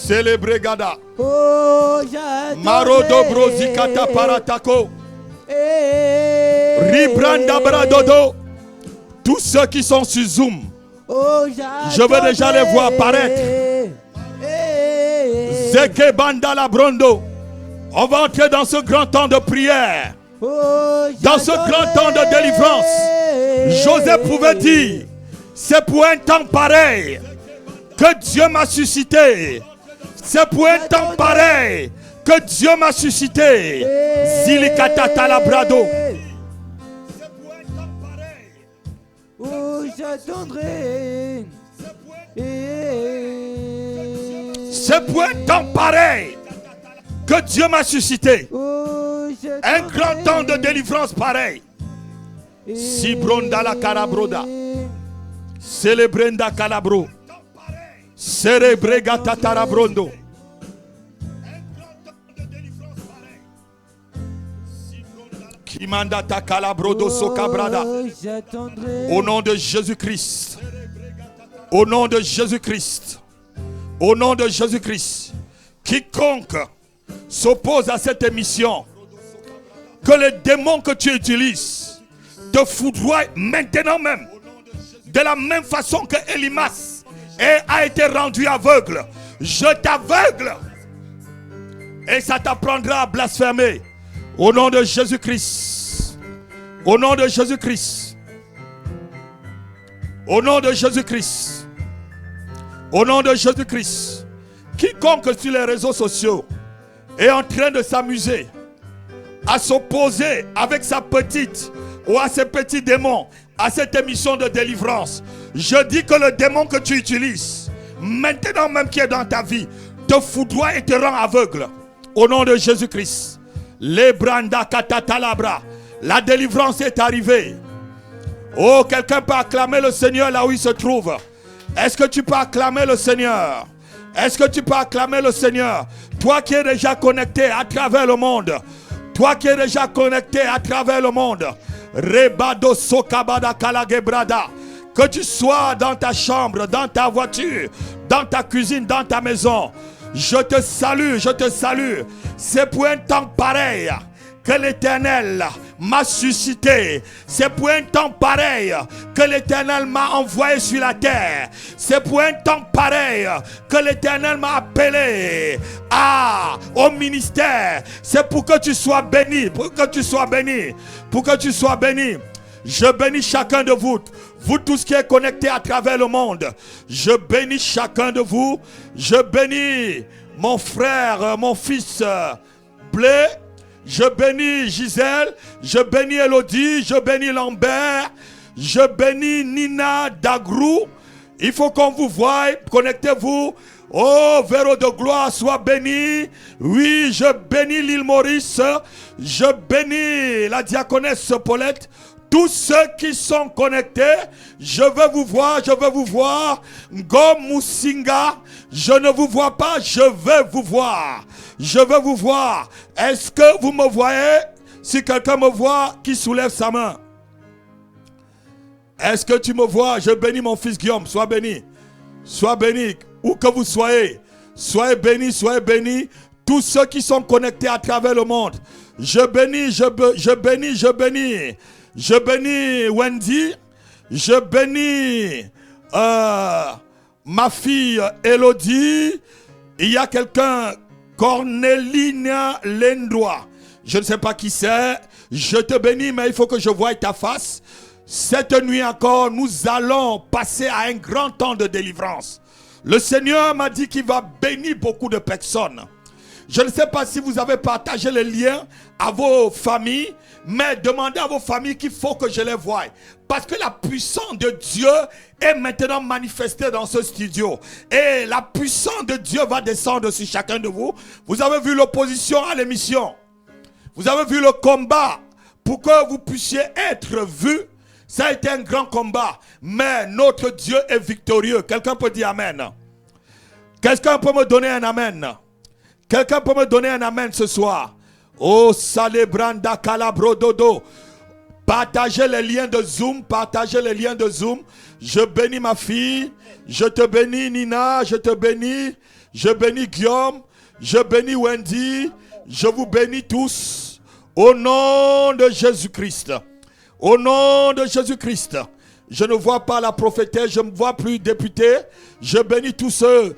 Célébregada. Oh, Marodo brozikata paratako. Ribranda bradodo. Tous ceux qui sont sur Zoom, je veux déjà les voir apparaître. Zeke banda la brondo. On va entrer dans ce grand temps de prière. Dans ce grand temps de délivrance. Joseph pouvait dire, c'est pour un temps pareil que Dieu m'a suscité. C'est pour un temps pareil que Dieu m'a suscité. Zilikata talabrado. C'est pour un temps pareil. Oh, j'attendrai. C'est pour un temps pareil que Dieu m'a suscité. Un grand temps de délivrance pareil. Sibronda la carabroda. Célébrenda calabro. Cérébrega tatarabrondo. Kimanda ta calabrodo sokabrada. Au nom de Jésus-Christ. Au nom de Jésus-Christ. Au nom de Jésus-Christ. Quiconque s'oppose à cette émission, que les démons que tu utilises te foudroient maintenant même. De la même façon que Elimas a été rendu aveugle. Je t'aveugle. Et ça t'apprendra à blasphémer. Au nom de Jésus-Christ. Au nom de Jésus-Christ. Au nom de Jésus-Christ. Au nom de Jésus-Christ. Quiconque sur les réseaux sociaux est en train de s'amuser à s'opposer avec sa petite ou à ses petits démons à cette émission de délivrance, je dis que le démon que tu utilises maintenant même qui est dans ta vie te foudroie et te rend aveugle. Au nom de Jésus-Christ. Lebranda katatalabra. La délivrance est arrivée. Oh, quelqu'un peut acclamer le Seigneur là où il se trouve. Est-ce que tu peux acclamer le Seigneur? Est-ce que tu peux acclamer le Seigneur? Toi qui es déjà connecté à travers le monde. Toi qui es déjà connecté à travers le monde. Rebado sokabada kalagebrada. Que tu sois dans ta chambre, dans ta voiture, dans ta cuisine, dans ta maison. Je te salue, je te salue. C'est pour un temps pareil que l'Éternel m'a suscité. C'est pour un temps pareil que l'Éternel m'a envoyé sur la terre. C'est pour un temps pareil que l'Éternel m'a appelé au ministère. C'est pour que tu sois béni, pour que tu sois béni, pour que tu sois béni. Je bénis chacun de vous, vous tous qui êtes connectés à travers le monde. Je bénis chacun de vous. Je bénis mon frère, mon fils Blé. Je bénis Gisèle, je bénis Elodie, je bénis Lambert, je bénis Nina Dagrou. Il faut qu'on vous voie, connectez-vous. Oh, Véro de gloire, sois béni. Oui, je bénis l'île Maurice, je bénis la diaconesse Paulette. Tous ceux qui sont connectés, je veux vous voir, je veux vous voir. Ngomusinga, je ne vous vois pas, je veux vous voir. Je veux vous voir. Est-ce que vous me voyez? Si quelqu'un me voit, qui soulève sa main. Est-ce que tu me vois? Je bénis mon fils Guillaume, sois béni. Sois béni, où que vous soyez. Soyez bénis, soyez bénis. Tous ceux qui sont connectés à travers le monde. Je bénis, je bénis, je bénis. Je bénis Wendy, je bénis ma fille Elodie. Il y a quelqu'un, Cornelina Lendroit. Je ne sais pas qui c'est. Je te bénis, mais il faut que je voie ta face. Cette nuit encore, nous allons passer à un grand temps de délivrance. Le Seigneur m'a dit qu'il va bénir beaucoup de personnes. Je ne sais pas si vous avez partagé les liens à vos familles, mais demandez à vos familles qu'il faut que je les voie. Parce que la puissance de Dieu est maintenant manifestée dans ce studio. Et la puissance de Dieu va descendre sur chacun de vous. Vous avez vu l'opposition à l'émission. Vous avez vu le combat pour que vous puissiez être vus. Ça a été un grand combat. Mais notre Dieu est victorieux. Quelqu'un peut dire Amen. Quelqu'un peut me donner un Amen. Quelqu'un peut me donner un Amen ce soir. Oh, Salebranda Calabro Dodo. Partagez les liens de Zoom. Partagez les liens de Zoom. Je bénis ma fille. Je te bénis Nina. Je te bénis. je bénis Guillaume, je bénis Wendy, je vous bénis tous au nom de Jésus-Christ. Au nom de Jésus-Christ. Je ne vois pas la prophétesse, je ne vois plus député. Je bénis tous ceux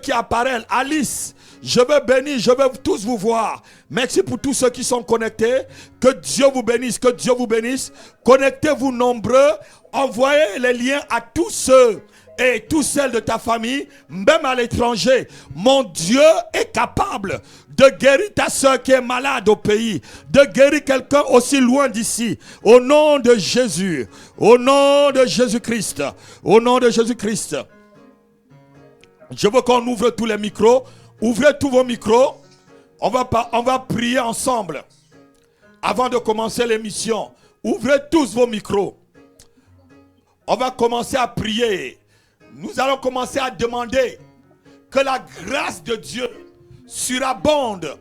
qui apparaissent. Alice, je veux bénir, je veux tous vous voir. Merci pour tous ceux qui sont connectés. Que Dieu vous bénisse, que Dieu vous bénisse. Connectez-vous nombreux. Envoyez les liens à tous ceux et toutes celles de ta famille, même à l'étranger. Mon Dieu est capable de guérir ta soeur qui est malade au pays, de guérir quelqu'un aussi loin d'ici. Au nom de Jésus, au nom de Jésus-Christ, au nom de Jésus-Christ. Je veux qu'on ouvre tous les micros. Ouvrez tous vos micros. On va prier ensemble. Avant de commencer l'émission, ouvrez tous vos micros. On va commencer à prier. Nous allons commencer à demander que la grâce de Dieu surabonde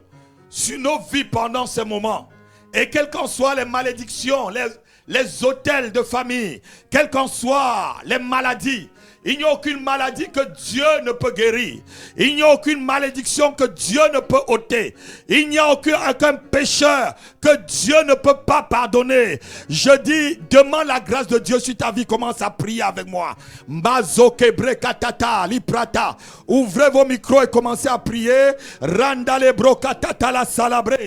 sur nos vies pendant ce moment. Et quelles qu'en soient les malédictions, les autels de famille, quelles qu'en soient les maladies, il n'y a aucune maladie que Dieu ne peut guérir. Il n'y a aucune malédiction que Dieu ne peut ôter. Il n'y a aucun pécheur que Dieu ne peut pas pardonner. Je dis, demande la grâce de Dieu sur ta vie. Commence à prier avec moi. Ouvrez vos micros et commencez à prier. Randale brokatata la salabre.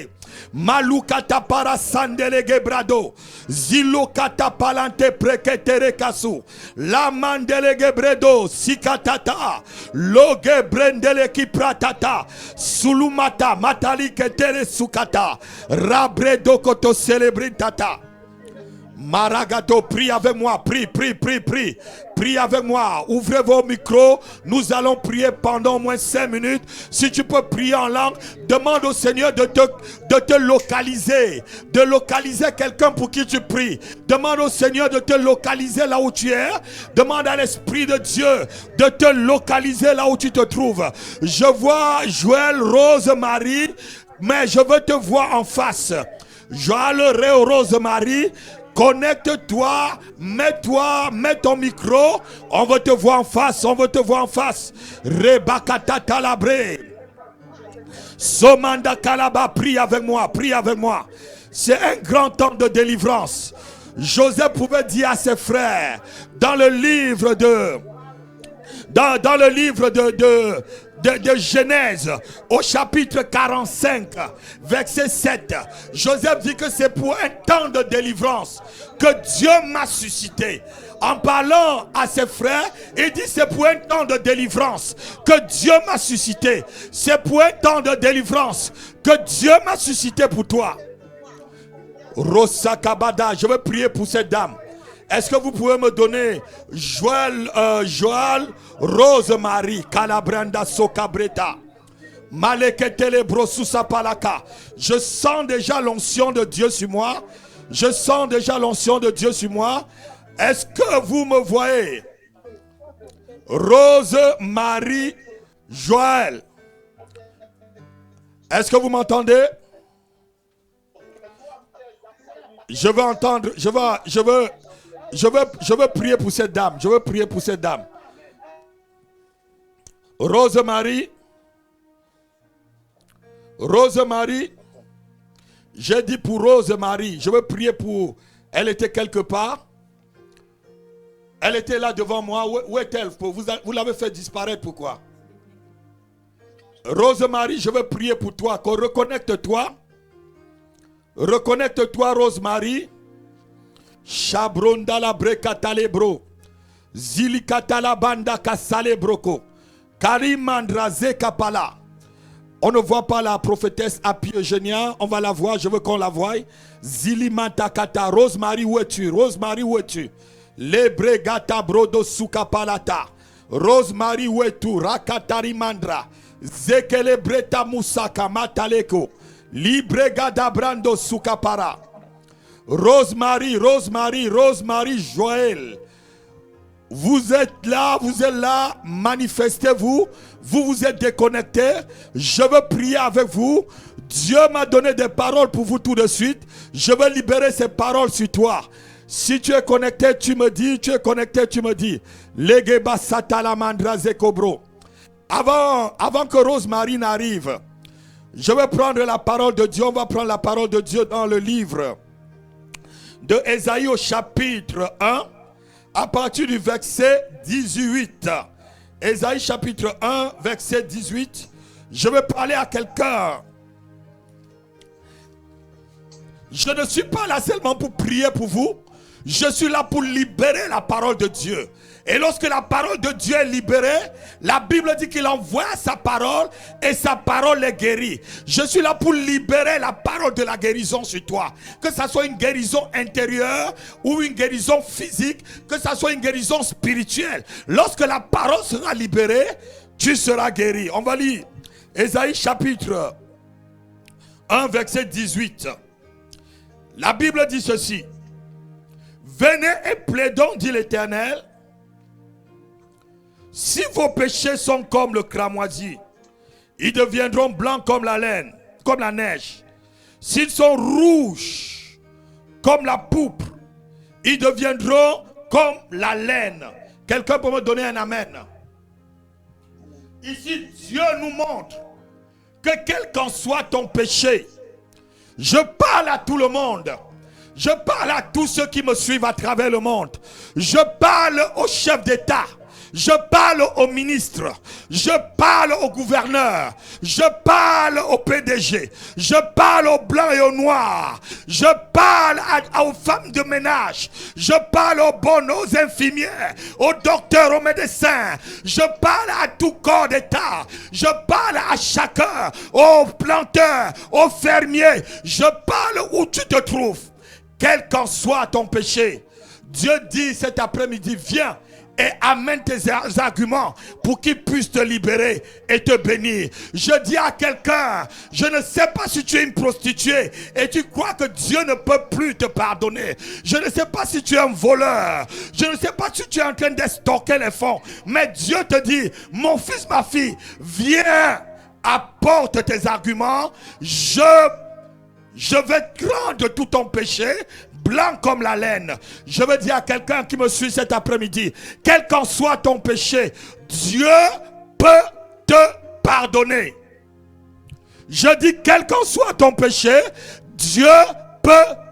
Malukata para sandele gebrado. Zilukata palante preketere kasu. La mandele gebredo sikatata. Loge brendele kipratata. Sulumata matali ketere sukata. Rabredo koto celebritata. Maragato, prie avec moi, prie. Prie avec moi, ouvrez vos micros, nous allons prier pendant au moins 5 minutes. Si tu peux prier en langue, demande au Seigneur de te localiser, de localiser quelqu'un pour qui tu pries. Demande au Seigneur de te localiser là où tu es. Demande à l'Esprit de Dieu de te localiser là où tu te trouves. Je vois Joël, Rose, Marie, mais je veux te voir en face. Joël, Rose, Marie, connecte-toi, mets ton micro, on veut te voir en face, Rebakata talabre. Somanda kalaba, prie avec moi. C'est un grand temps de délivrance. Joseph pouvait dire à ses frères, dans le livre de Genèse, au chapitre 45, verset 7, Joseph dit que c'est pour un temps de délivrance que Dieu m'a suscité. En parlant à ses frères, il dit c'est pour un temps de délivrance que Dieu m'a suscité. C'est pour un temps de délivrance que Dieu m'a suscité pour toi. Rosa Kabada, je vais prier pour cette dame. Est-ce que vous pouvez me donner Joël, Rose-Marie, Calabranda Socabreta, Maleketele Brosusa Palaka. Je sens déjà l'onction de Dieu sur moi. Est-ce que vous me voyez? Rose-Marie, Joël. Est-ce que vous m'entendez? Je veux prier pour cette dame. Rose-Marie, j'ai dit pour Rose-Marie, je veux prier pour... Elle était quelque part. Elle était là devant moi. Où est-elle? Vous l'avez fait disparaître, pourquoi? Rose-Marie, je veux prier pour toi. Reconnecte-toi. Reconnecte-toi, Rose-Marie. Chabronda la brekatalebro. Zilikatala banda kasalebroko. Karimandra zekapala. On ne voit pas la prophétesse Api Eugénia. On va la voir, je veux qu'on la voie. Zilimantakata. Rose-Marie, où es-tu? Lebregata brodo sukapalata. Rose-Marie, où es-tu? Rakatari mandra. Zekelebreta musaka mataleko. Libregada brando sukapara. Rose-Marie, Joël. Vous êtes là, manifestez-vous. Vous vous êtes déconnectés. Je veux prier avec vous. Dieu m'a donné des paroles pour vous tout de suite. Je veux libérer ces paroles sur toi. Si tu es connecté, tu me dis. Legeba satalamandra zekobro. Avant que Rosemary n'arrive, je vais prendre la parole de Dieu. On va prendre la parole de Dieu dans le livre de Ésaïe au chapitre 1, à partir du verset 18. Ésaïe chapitre 1, verset 18. Je vais parler à quelqu'un. Je ne suis pas là seulement pour prier pour vous. Je suis là pour libérer la parole de Dieu. Et lorsque la parole de Dieu est libérée, la Bible dit qu'il envoie sa parole et sa parole est guérie. Je suis là pour libérer la parole de la guérison sur toi. Que ça soit une guérison intérieure ou une guérison physique, que ça soit une guérison spirituelle. Lorsque la parole sera libérée, tu seras guéri. On va lire Ésaïe chapitre 1 verset 18. La Bible dit ceci. Venez et plaidons, dit l'Éternel. Si vos péchés sont comme le cramoisi, ils deviendront blancs comme la laine, comme la neige. S'ils sont rouges comme la pourpre, ils deviendront comme la laine. Quelqu'un peut me donner un amen? Ici, Dieu nous montre que quel qu'en soit ton péché, je parle à tout le monde. Je parle à tous ceux qui me suivent à travers le monde. Je parle aux chefs d'État. Je parle aux ministres, je parle aux gouverneurs, je parle aux PDG, je parle aux blancs et aux noirs, je parle aux femmes de ménage, je parle aux bonnes, aux infirmières, aux docteurs, aux médecins, je parle à tout corps d'État, je parle à chacun, aux planteurs, aux fermiers, je parle où tu te trouves, quel qu'en soit ton péché. Dieu dit cet après-midi, viens et amène tes arguments pour qu'il puisse te libérer et te bénir. Je dis à quelqu'un, je ne sais pas si tu es une prostituée et tu crois que Dieu ne peut plus te pardonner. Je ne sais pas si tu es un voleur. Je ne sais pas si tu es en train d'estorquer les fonds. Mais Dieu te dit, mon fils, ma fille, viens, apporte tes arguments. Je vais te rendre tout ton péché blanc comme la laine. Je veux dire à quelqu'un qui me suit cet après-midi, quel qu'en soit ton péché, Dieu peut te pardonner. Je dis quel qu'en soit ton péché, Dieu peut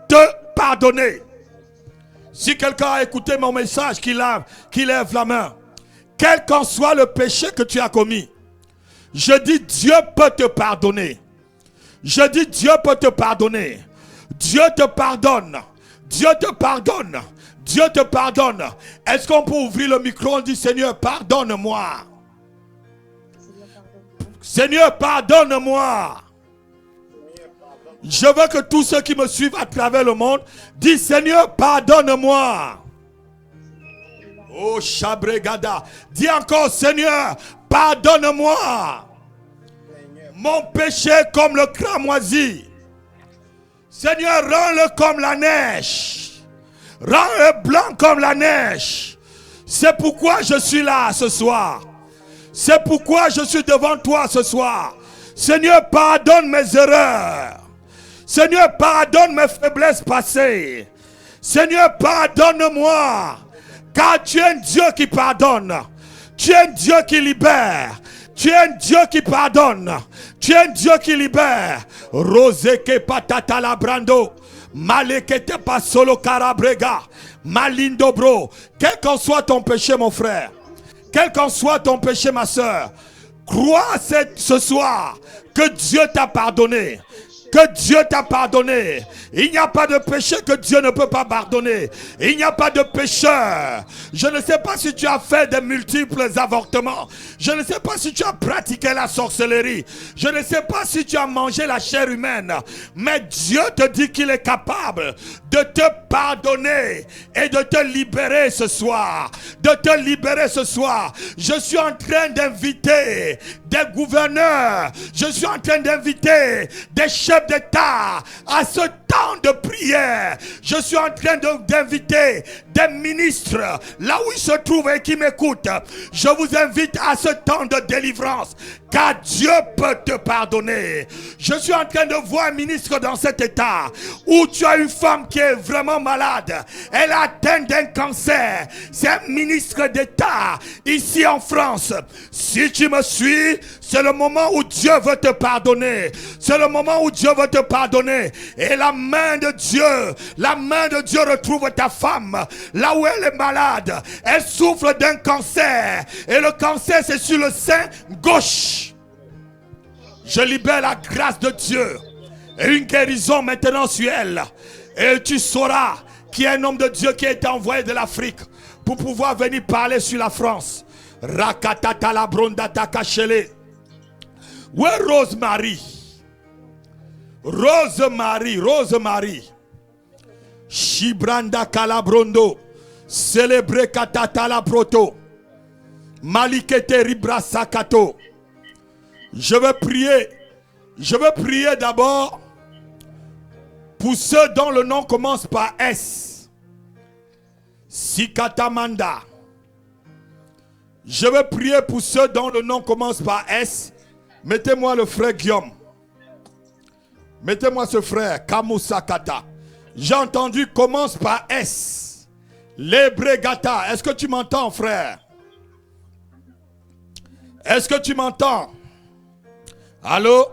te pardonner. Si quelqu'un a écouté mon message, qu'il lève la main. Quel qu'en soit le péché que tu as commis, je dis Dieu peut te pardonner. Je dis Dieu peut te pardonner. Dieu te pardonne. Dieu te pardonne. Dieu te pardonne. Est-ce qu'on peut ouvrir le micro? On dit Seigneur, pardonne-moi. Seigneur, pardonne-moi. Je veux que tous ceux qui me suivent à travers le monde disent Seigneur, pardonne-moi. Oh, Chabregada. Dis encore Seigneur, pardonne-moi. Mon péché comme le cramoisi. Seigneur, rends-le comme la neige. Rends-le blanc comme la neige. C'est pourquoi je suis là ce soir. C'est pourquoi je suis devant toi ce soir. Seigneur, pardonne mes erreurs. Seigneur, pardonne mes faiblesses passées. Seigneur, pardonne-moi. Car tu es un Dieu qui pardonne. Tu es un Dieu qui libère. Tu es un Dieu qui pardonne. Tu es un Dieu qui libère. Roseke patata la brando. Malekete pas solo carabrega. Malindo bro. Quel qu'en soit ton péché, mon frère. Quel qu'en soit ton péché, ma soeur. Crois ce soir que Dieu t'a pardonné. Que Dieu t'a pardonné. Il n'y a pas de péché que Dieu ne peut pas pardonner. Il n'y a pas de pécheur. Je ne sais pas si tu as fait de multiples avortements. Je ne sais pas si tu as pratiqué la sorcellerie. Je ne sais pas si tu as mangé la chair humaine. Mais Dieu te dit qu'il est capable de te pardonner et de te libérer ce soir. De te libérer ce soir. Je suis en train d'inviter des gouverneurs. Je suis en train d'inviter des chefs d'État à se temps de prière, je suis en train d'inviter des ministres là où ils se trouvent et qui m'écoutent. Je vous invite à ce temps de délivrance, car Dieu peut te pardonner. Je suis en train de voir un ministre dans cet état où tu as une femme qui est vraiment malade. Elle est atteinte d'un cancer. C'est un ministre d'État ici en France. Si tu me suis, c'est le moment où Dieu veut te pardonner. C'est le moment où Dieu veut te pardonner. Et la main de Dieu retrouve ta femme là où elle est malade. Elle souffre d'un cancer. Et le cancer, c'est sur le sein gauche. Je libère la grâce de Dieu et une guérison maintenant sur elle. Et tu sauras qu'il y a un homme de Dieu qui a été envoyé de l'Afrique pour pouvoir venir parler sur la France. Rakatata la bronda takachele. Où est Rosemary? Rosemary. Shibranda kalabrondo. Célébré katata la broto. Malikete ribra sakato. Je veux prier d'abord pour ceux dont le nom commence par S. Sikatamanda. Je veux prier pour ceux dont le nom commence par S. Mettez-moi le frère Guillaume. Mettez-moi ce frère, Kamusakata. J'ai entendu commence par S. Lebregata. Est-ce que tu m'entends, frère? Est-ce que tu m'entends? Allô?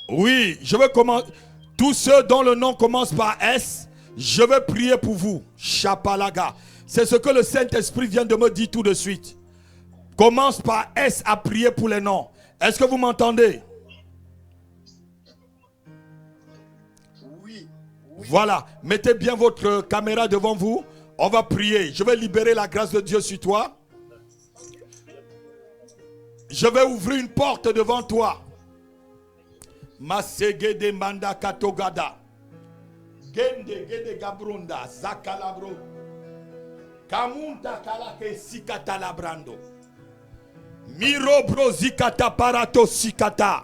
Oui, je veux commencer. Tous ceux dont le nom commence par S, je veux prier pour vous. Chapalaga. C'est ce que le Saint-Esprit vient de me dire tout de suite. Commence par S à prier pour les noms. Est-ce que vous m'entendez? Oui. Voilà. Mettez bien votre caméra devant vous. On va prier. Je vais libérer la grâce de Dieu sur toi. Je vais ouvrir une porte devant toi. Masege de manda katogada. Gende gede gabrunda zakalabro. Kamunta kalake sikata labrando. Miro brozikata parato sikata.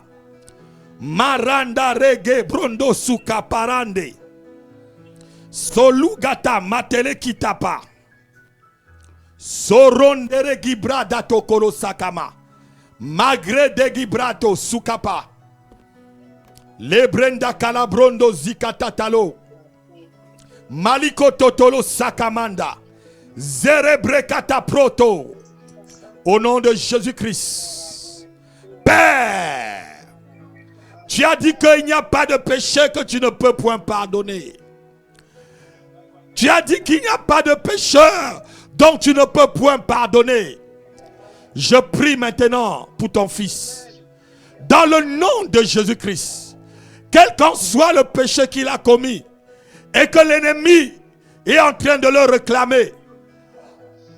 Maranda rege brondo suka parande. Solugata matele kitapa. Sorondere gibrada tokoro sakama. Magre de gibrato sukapa. Lebrenda calabrondo zikatatalo. Maliko totolo sakamanda. Zerebrekata proto. Au nom de Jésus-Christ. Père, tu as dit qu'il n'y a pas de péché que tu ne peux point pardonner. Tu as dit qu'il n'y a pas de pécheur dont tu ne peux point pardonner. Je prie maintenant pour ton fils. Dans le nom de Jésus-Christ. Quel qu'en soit le péché qu'il a commis. Et que l'ennemi est en train de le réclamer.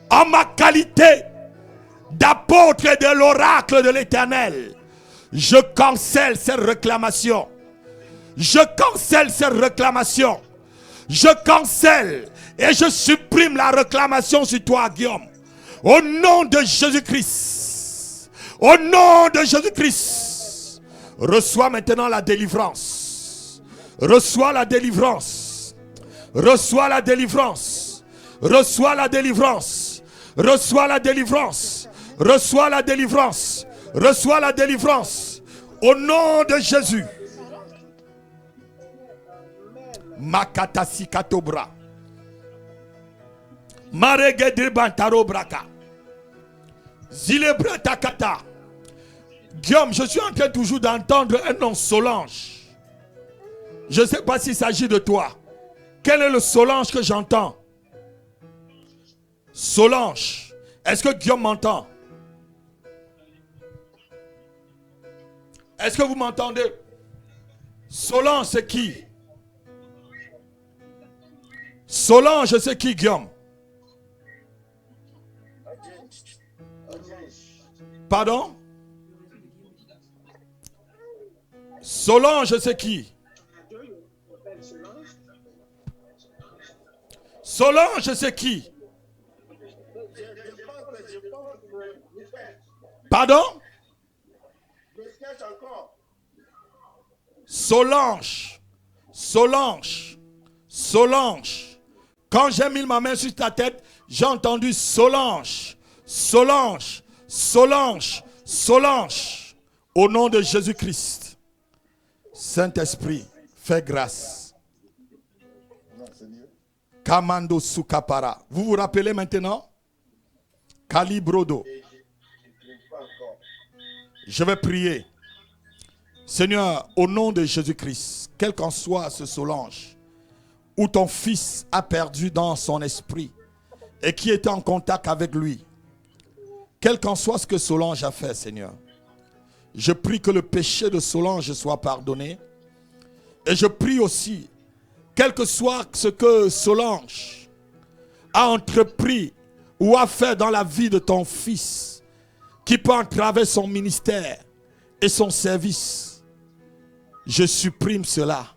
En ma qualité d'apôtre et de l'oracle de l'Éternel. Je cancelle cette réclamation. Je cancelle cette réclamation. Je cancelle et je supprime la réclamation sur toi, Guillaume. Au nom de Jésus-Christ. Au nom de Jésus-Christ. Reçois maintenant la délivrance. Reçois la délivrance. Reçois la délivrance. Reçois la délivrance. Reçois la délivrance. Reçois la délivrance. Reçois la délivrance. Au nom de Jésus. Makatasi katobra. Maregede bantaro braka. Zilebra takata. Guillaume, je suis en train toujours d'entendre un nom Solange. Je ne sais pas s'il s'agit de toi. Quel est le Solange que j'entends? Solange. Est-ce que Guillaume m'entend? Est-ce que vous m'entendez? Solange, c'est qui? Solange, c'est qui, Guillaume? Pardon? Solange, c'est qui? Solange, c'est qui? Pardon? Solange, Solange, Solange. Quand j'ai mis ma main sur ta tête, j'ai entendu Solange, Solange, Solange, Solange. Au nom de Jésus-Christ. Saint-Esprit, fais grâce. Kamando Sukapara. Vous vous rappelez maintenant? Calibrodo. Je vais prier. Seigneur, au nom de Jésus-Christ, quel qu'en soit ce Solange, où ton fils a perdu dans son esprit et qui était en contact avec lui, quel qu'en soit ce que Solange a fait, Seigneur, je prie que le péché de Solange soit pardonné. Et je prie aussi, quel que soit ce que Solange a entrepris ou a fait dans la vie de ton fils, qui peut entraver son ministère et son service, je supprime cela.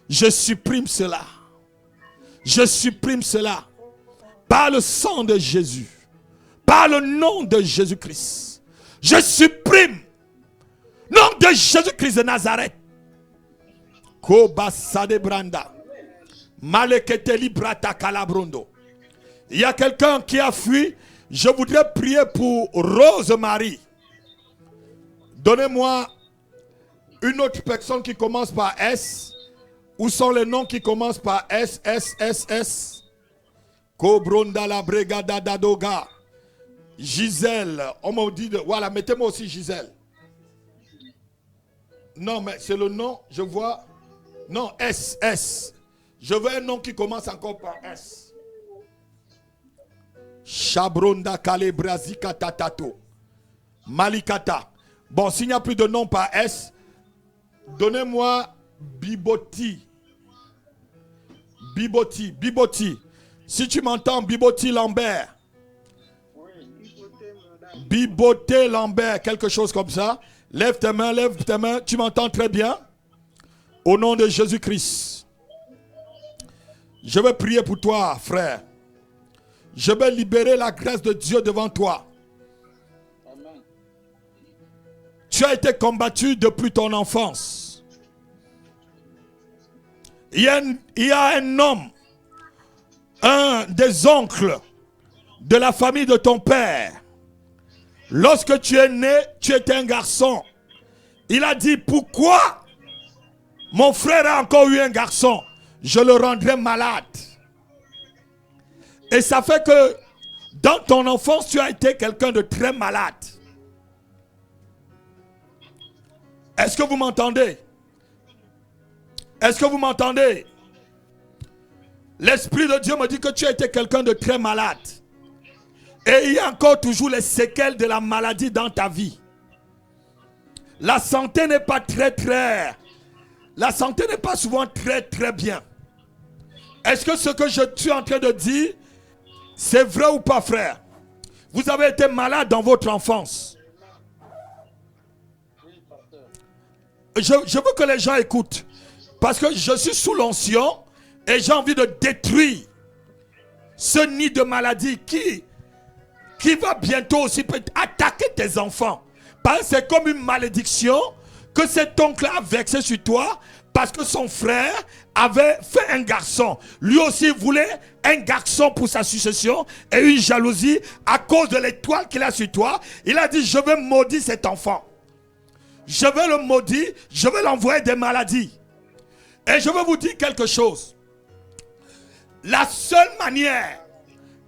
Je supprime cela. Je supprime cela. Par le sang de Jésus. Par le nom de Jésus-Christ. Je supprime. Nom de Jésus-Christ de Nazareth. Kobasade Branda. Maleketeli Brata Calabrondo. Il y a quelqu'un qui a fui. Je voudrais prier pour Rose-Marie. Donnez-moi une autre personne qui commence par S. Où sont les noms qui commencent par S, S, S, S? Kobronda la Bregada Dadoga. Gisèle. On m'a dit de... Voilà, mettez-moi aussi Gisèle. Non, mais c'est le nom, je vois. Non, S, S. Je veux un nom qui commence encore par S. Chabronda Kale Brazika Tatato. Malikata. Bon, s'il n'y a plus de nom par S, donnez-moi Biboti. Biboti, Biboti. Si tu m'entends, Biboti Lambert. Biboté Lambert, quelque chose comme ça. Lève tes mains, lève tes mains. Tu m'entends très bien? Au nom de Jésus-Christ. Je vais prier pour toi, frère. Je vais libérer la grâce de Dieu devant toi. Amen. Tu as été combattu depuis ton enfance. Il y a un homme, un des oncles de la famille de ton père. Lorsque tu es né, tu étais un garçon. Il a dit, pourquoi mon frère a encore eu un garçon? Je le rendrai malade. Et ça fait que dans ton enfance, tu as été quelqu'un de très malade. Est-ce que vous m'entendez? Est-ce que vous m'entendez? L'Esprit de Dieu me dit que tu as été quelqu'un de très malade. Et il y a encore toujours les séquelles de la maladie dans ta vie. La santé n'est pas la santé n'est pas souvent très bien. Est-ce que ce que je suis en train de dire, c'est vrai ou pas, frère? Vous avez été malade dans votre enfance. Je veux que les gens écoutent. Parce que je suis sous l'onction et j'ai envie de détruire ce nid de maladie qui va bientôt aussi attaquer tes enfants. Parce que c'est comme une malédiction que cet oncle a vexé sur toi parce que son frère avait fait un garçon. Lui aussi voulait un garçon pour sa succession et une jalousie à cause de l'étoile qu'il a sur toi. Il a dit, je vais maudire cet enfant. Je vais le maudire, je vais l'envoyer des maladies. Et je vais vous dire quelque chose. La seule manière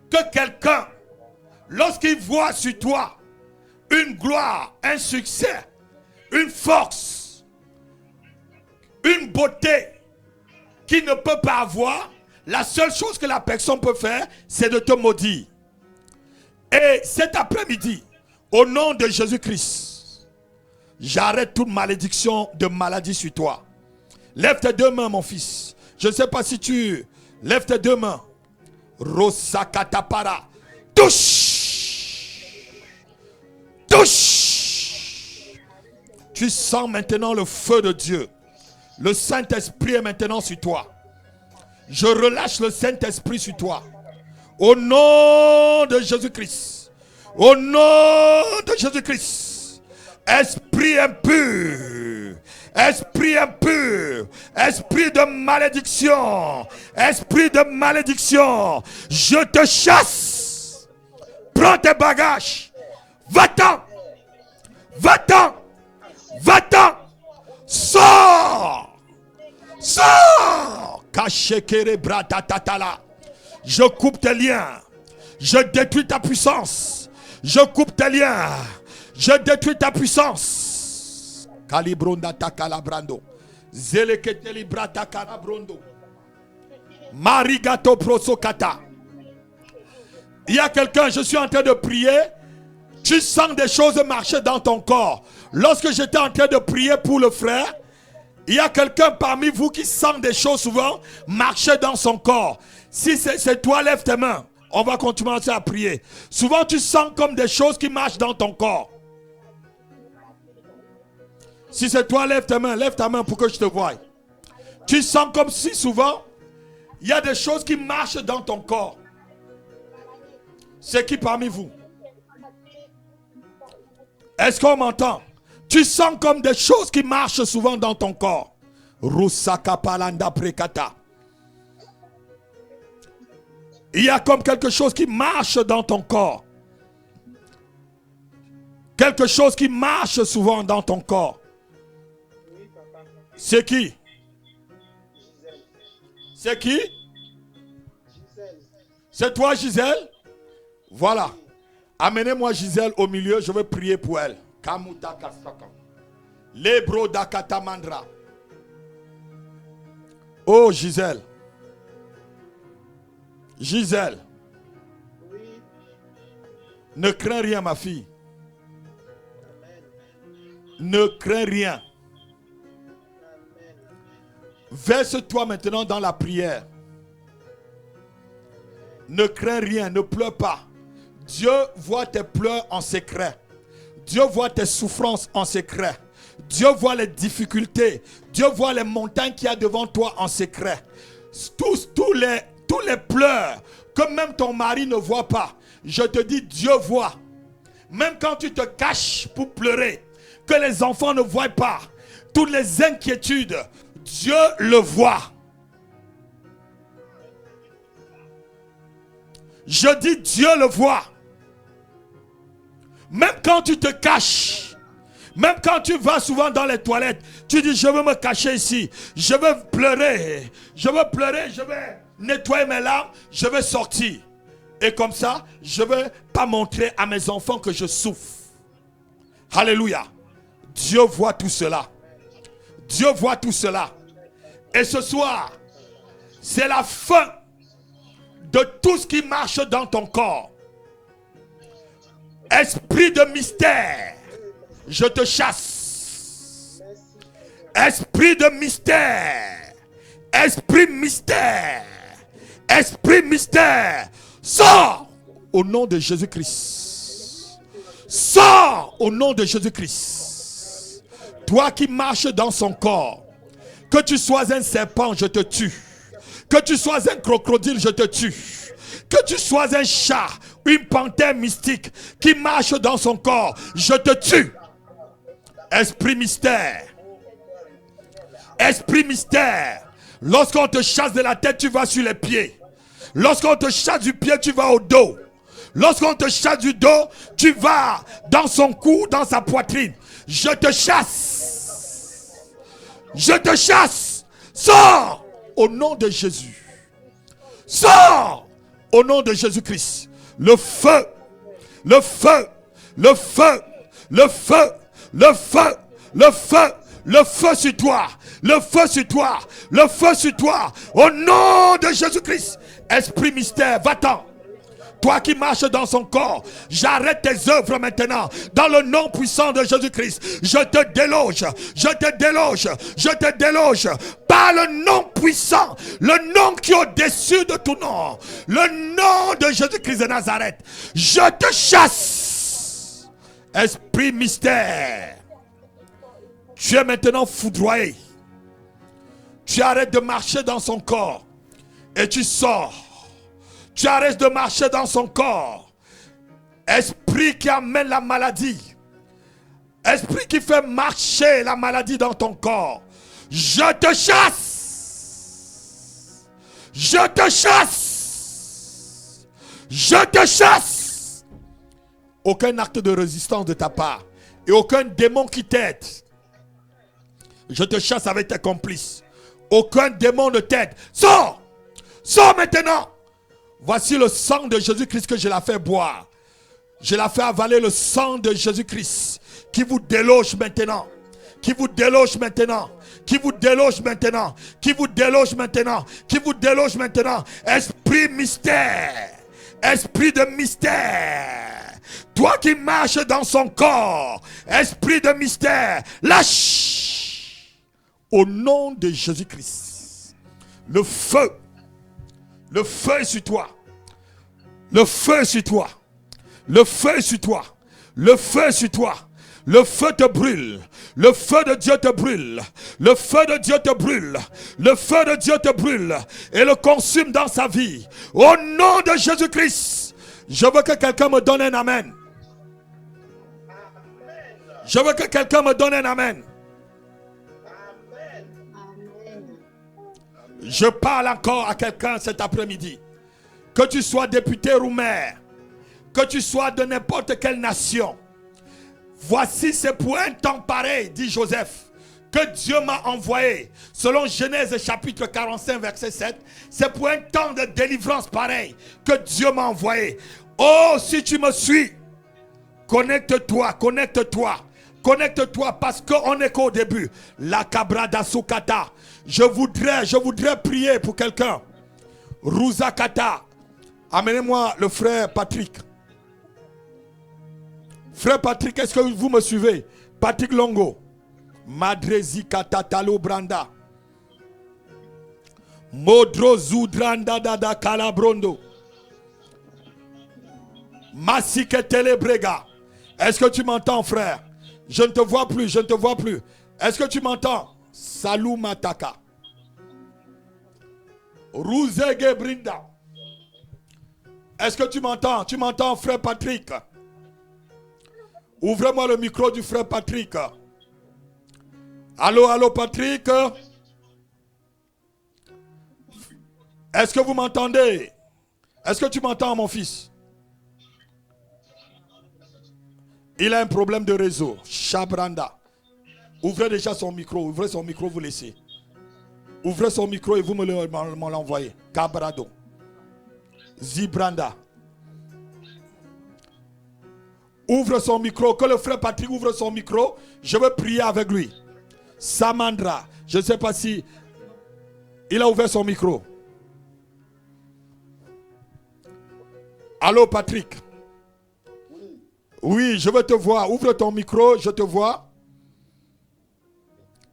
que quelqu'un, lorsqu'il voit sur toi une gloire, un succès, une force, une beauté qu'il ne peut pas avoir, la seule chose que la personne peut faire, c'est de te maudire. Et cet après-midi, au nom de Jésus-Christ, j'arrête toute malédiction de maladie sur toi. Lève tes deux mains, mon fils. Je ne sais pas si tu... Lève tes deux mains. Rosakatapara. Touche. Touche. Tu sens maintenant le feu de Dieu. Le Saint-Esprit est maintenant sur toi. Je relâche le Saint-Esprit sur toi. Au nom de Jésus-Christ. Au nom de Jésus-Christ. Esprit impur. esprit impur, esprit de malédiction, esprit de malédiction, je te chasse. Prends tes bagages, va-t'en, va-t'en, va-t'en, sors, sors. Kashekere bratatatala. Je coupe tes liens, je détruis ta puissance, je coupe tes liens, je détruis ta puissance. Kalibronda takalabrando. Zeleketeli brata kalabrondo. Marigato prosokata. Il y a quelqu'un, je suis en train de prier. Tu sens des choses marcher dans ton corps. Lorsque j'étais en train de prier pour le frère, il y a quelqu'un parmi vous qui sent des choses souvent marcher dans son corps. Si c'est toi, lève tes mains. On va continuer à prier. Souvent tu sens comme des choses qui marchent dans ton corps. Si c'est toi, lève ta main pour que je te voie. Tu sens comme si souvent il y a des choses qui marchent dans ton corps. C'est qui parmi vous? Est-ce qu'on m'entend? Tu sens comme des choses qui marchent souvent dans ton corps. Rusaka palanda prekata. Il y a comme quelque chose qui marche dans ton corps. Quelque chose qui marche souvent dans ton corps. C'est qui? C'est qui? C'est toi, Gisèle? Voilà. Amenez-moi Gisèle au milieu, je vais prier pour elle. Kamuta kasaka. Lebro dakata mandra. Oh Gisèle. Gisèle. Ne crains rien, ma fille. Ne crains rien. Verse-toi maintenant dans la prière. Ne crains rien, ne pleure pas. Dieu voit tes pleurs en secret. Dieu voit tes souffrances en secret. Dieu voit les difficultés. Dieu voit les montagnes qu'il y a devant toi en secret. Tous les pleurs que même ton mari ne voit pas. Je te dis, Dieu voit. Même quand tu te caches pour pleurer, que les enfants ne voient pas, toutes les inquiétudes, Dieu le voit. Je dis, Dieu le voit. Même quand tu te caches, même quand tu vas souvent dans les toilettes, tu dis, je veux me cacher ici, je veux pleurer, je vais nettoyer mes larmes, je vais sortir. Et comme ça, je ne vais pas montrer à mes enfants que je souffre. Alléluia. Dieu voit tout cela. Dieu voit tout cela. Et ce soir, c'est la fin de tout ce qui marche dans ton corps. Esprit de mystère, je te chasse. Esprit de mystère, esprit mystère, esprit mystère, sors au nom de Jésus-Christ. Sors au nom de Jésus-Christ. Toi qui marches dans son corps, que tu sois un serpent, je te tue. Que tu sois un crocodile, je te tue. Que tu sois un chat, une panthère mystique qui marche dans son corps, je te tue. Esprit mystère. Esprit mystère. Lorsqu'on te chasse de la tête, tu vas sur les pieds. Lorsqu'on te chasse du pied, tu vas au dos. Lorsqu'on te chasse du dos, tu vas dans son cou, dans sa poitrine. Je te chasse. Je te chasse. Sors au nom de Jésus. Sors au nom de Jésus-Christ. Le feu, le feu, le feu, le feu, le feu, le feu, le feu sur toi, le feu sur toi, le feu sur toi. Au nom de Jésus-Christ. Esprit mystère, va-t'en. Toi qui marches dans son corps, j'arrête tes œuvres maintenant. Dans le nom puissant de Jésus-Christ, je te déloge, je te déloge, je te déloge. Par le nom puissant, le nom qui est au-dessus de tout nom, le nom de Jésus-Christ de Nazareth, je te chasse. Esprit mystère, tu es maintenant foudroyé. Tu arrêtes de marcher dans son corps et tu sors. Tu arrêtes de marcher dans son corps. Esprit qui amène la maladie. Esprit qui fait marcher la maladie dans ton corps, je te chasse. Je te chasse. Je te chasse. Aucun acte de résistance de ta part et aucun démon qui t'aide. Je te chasse avec tes complices. Aucun démon ne t'aide. Sors. Sors maintenant. Voici le sang de Jésus-Christ que je l'ai fait boire. Je l'ai fait avaler le sang de Jésus-Christ qui vous déloge maintenant. Qui vous déloge maintenant. Qui vous déloge maintenant. Qui vous déloge maintenant. Qui vous déloge maintenant. Esprit mystère. Esprit de mystère. Toi qui marches dans son corps. Esprit de mystère. Lâche. Au nom de Jésus-Christ. Le feu. Le feu est sur toi. Le feu est sur toi. Le feu est sur toi. Le feu est sur toi. Le feu te brûle. Le feu de Dieu te brûle. Le feu de Dieu te brûle. Le feu de Dieu te brûle. Et le consume dans sa vie. Au nom de Jésus-Christ. Je veux que quelqu'un me donne un amen. Je veux que quelqu'un me donne un amen. Je parle encore à quelqu'un cet après-midi. Que tu sois député ou maire. Que tu sois de n'importe quelle nation. Voici, c'est pour un temps pareil, dit Joseph, que Dieu m'a envoyé. Selon Genèse chapitre 45, verset 7. C'est pour un temps de délivrance pareil que Dieu m'a envoyé. Oh, si tu me suis, connecte-toi, connecte-toi. Connecte-toi parce qu'on est qu'au début. La cabra d'Asukata. Je voudrais prier pour quelqu'un. Rouzakata. Amenez-moi le frère Patrick. Frère Patrick, est-ce que vous me suivez? Patrick Longo. Madrezi Katatalo Branda. Modro Zoudrando Dada Calabrondo. Masiketele Brega. Est-ce que tu m'entends, frère? Je ne te vois plus, je ne te vois plus. Est-ce que tu m'entends? Salou Mataka. Rouzege Brinda. Est-ce que tu m'entends? Tu m'entends, frère Patrick? Ouvrez-moi le micro du frère Patrick. Allô, allô, Patrick? Est-ce que vous m'entendez? Est-ce que tu m'entends, mon fils? Il a un problème de réseau. Chabranda. Ouvrez déjà son micro. Ouvrez son micro, vous laissez. Ouvrez son micro et vous me l'envoyez. Cabrado. Zibranda. Ouvre son micro. Que le frère Patrick ouvre son micro. Je veux prier avec lui. Samandra. Je ne sais pas si il a ouvert son micro. Allô, Patrick. Oui, je veux te voir. Ouvre ton micro, je te vois.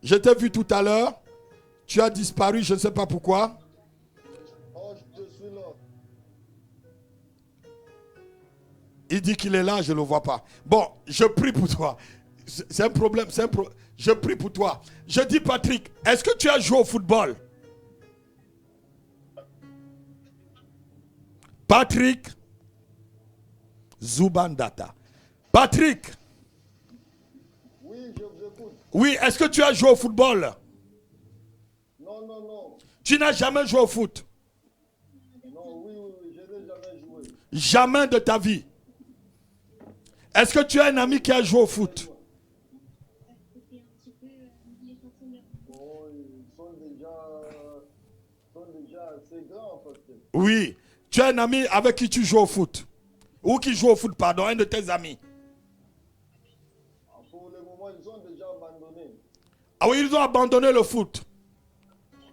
Je t'ai vu tout à l'heure. Tu as disparu, je ne sais pas pourquoi. Oh, je suis là. Il dit qu'il est là, je ne le vois pas. Bon, je prie pour toi. C'est un problème, je prie pour toi. Je dis, Patrick, est-ce que tu as joué au football? Patrick Zubandata. Patrick. Oui, je vous écoute. Oui, est-ce que tu as joué au football? Non, non, non. Tu n'as jamais joué au foot? Non, oui, je n'ai jamais joué. Jamais de ta vie. Est-ce que tu as un ami qui a joué au foot? Oh, ils sont déjà assez grands, parce que... Oui. Tu as un ami avec qui tu joues au foot? Ou qui joue au foot, pardon, un de tes amis. Pour le moment, ils ont déjà abandonné. Ah oui, ils ont abandonné le foot.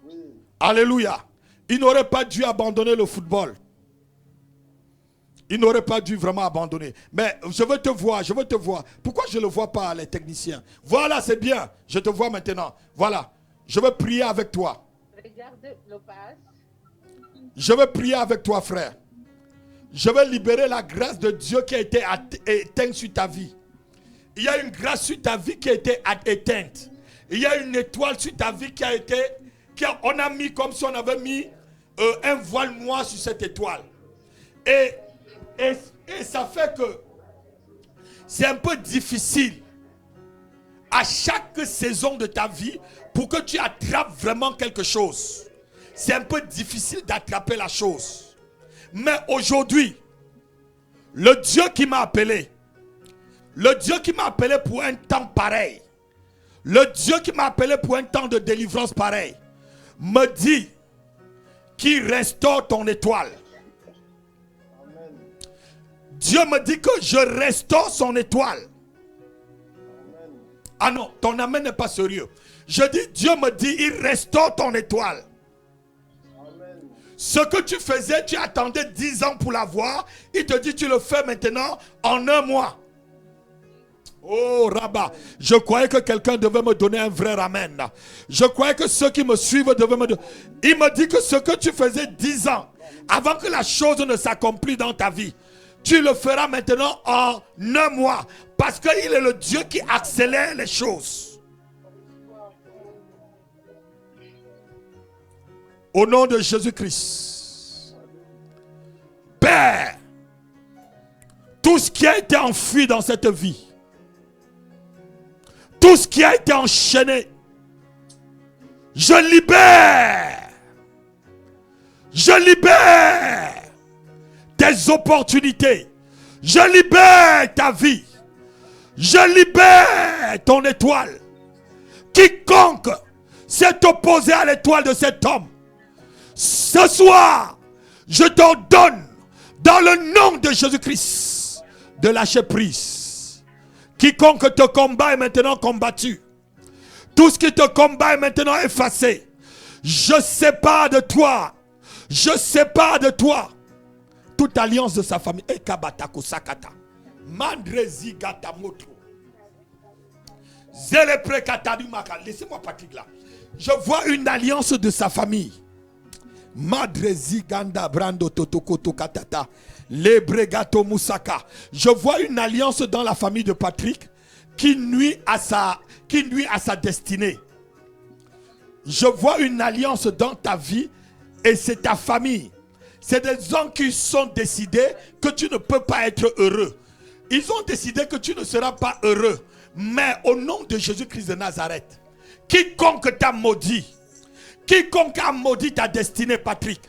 Oui. Alléluia. Ils n'auraient pas dû abandonner le football. Ils n'auraient pas dû vraiment abandonner. Mais je veux te voir, je veux te voir. Pourquoi je ne le vois pas, les techniciens? Voilà, c'est bien. Je te vois maintenant. Voilà. Je veux prier avec toi. Regarde l'opage. Je veux prier avec toi, frère. Je veux libérer la grâce de Dieu qui a été éteinte sur ta vie. Il y a une grâce sur ta vie qui a été éteinte. Il y a une étoile sur ta vie qui a été... on a mis comme si on avait mis un voile noir sur cette étoile. Et ça fait que c'est un peu difficile à chaque saison de ta vie pour que tu attrapes vraiment quelque chose. C'est un peu difficile d'attraper la chose. Mais aujourd'hui, le Dieu qui m'a appelé, le Dieu qui m'a appelé pour un temps pareil, le Dieu qui m'a appelé pour un temps de délivrance pareil, me dit qu'il restaure ton étoile. Amen. Dieu me dit que je restaure son étoile. Amen. Ah non, ton amen n'est pas sérieux. Je dis, Dieu me dit, il restaure ton étoile. Amen. Ce que tu faisais, tu attendais 10 ans pour l'avoir. Il te dit, tu le fais maintenant en 1 mois. Oh Rabat, je croyais que quelqu'un devait me donner un vrai amen. Je croyais que ceux qui me suivent devaient me donner. Il me dit que ce que tu faisais 10 ans, avant que la chose ne s'accomplisse dans ta vie, tu le feras maintenant en 1 mois. Parce qu'il est le Dieu qui accélère les choses. Au nom de Jésus-Christ. Père, tout ce qui a été enfui dans cette vie, tout ce qui a été enchaîné, je libère tes opportunités, je libère ta vie, je libère ton étoile. Quiconque s'est opposé à l'étoile de cet homme, ce soir, je t'ordonne, dans le nom de Jésus-Christ, de lâcher prise. Quiconque te combat est maintenant combattu. Tout ce qui te combat est maintenant effacé. Je sépare de toi. Je sépare de toi toute alliance de sa famille. Ekabatako sakata. Mandrezi gatamoto. Zelepre katadu maka. Laissez-moi Patrick là. Je vois une alliance de sa famille. Madrezi ganda brando totokoto katata. Lebregato Moussaka. Je vois une alliance dans la famille de Patrick qui nuit à sa destinée. Je vois une alliance dans ta vie et c'est ta famille. C'est des gens qui sont décidés que tu ne peux pas être heureux. Ils ont décidé que tu ne seras pas heureux. Mais au nom de Jésus-Christ de Nazareth, quiconque t'a maudit, quiconque a maudit ta destinée, Patrick,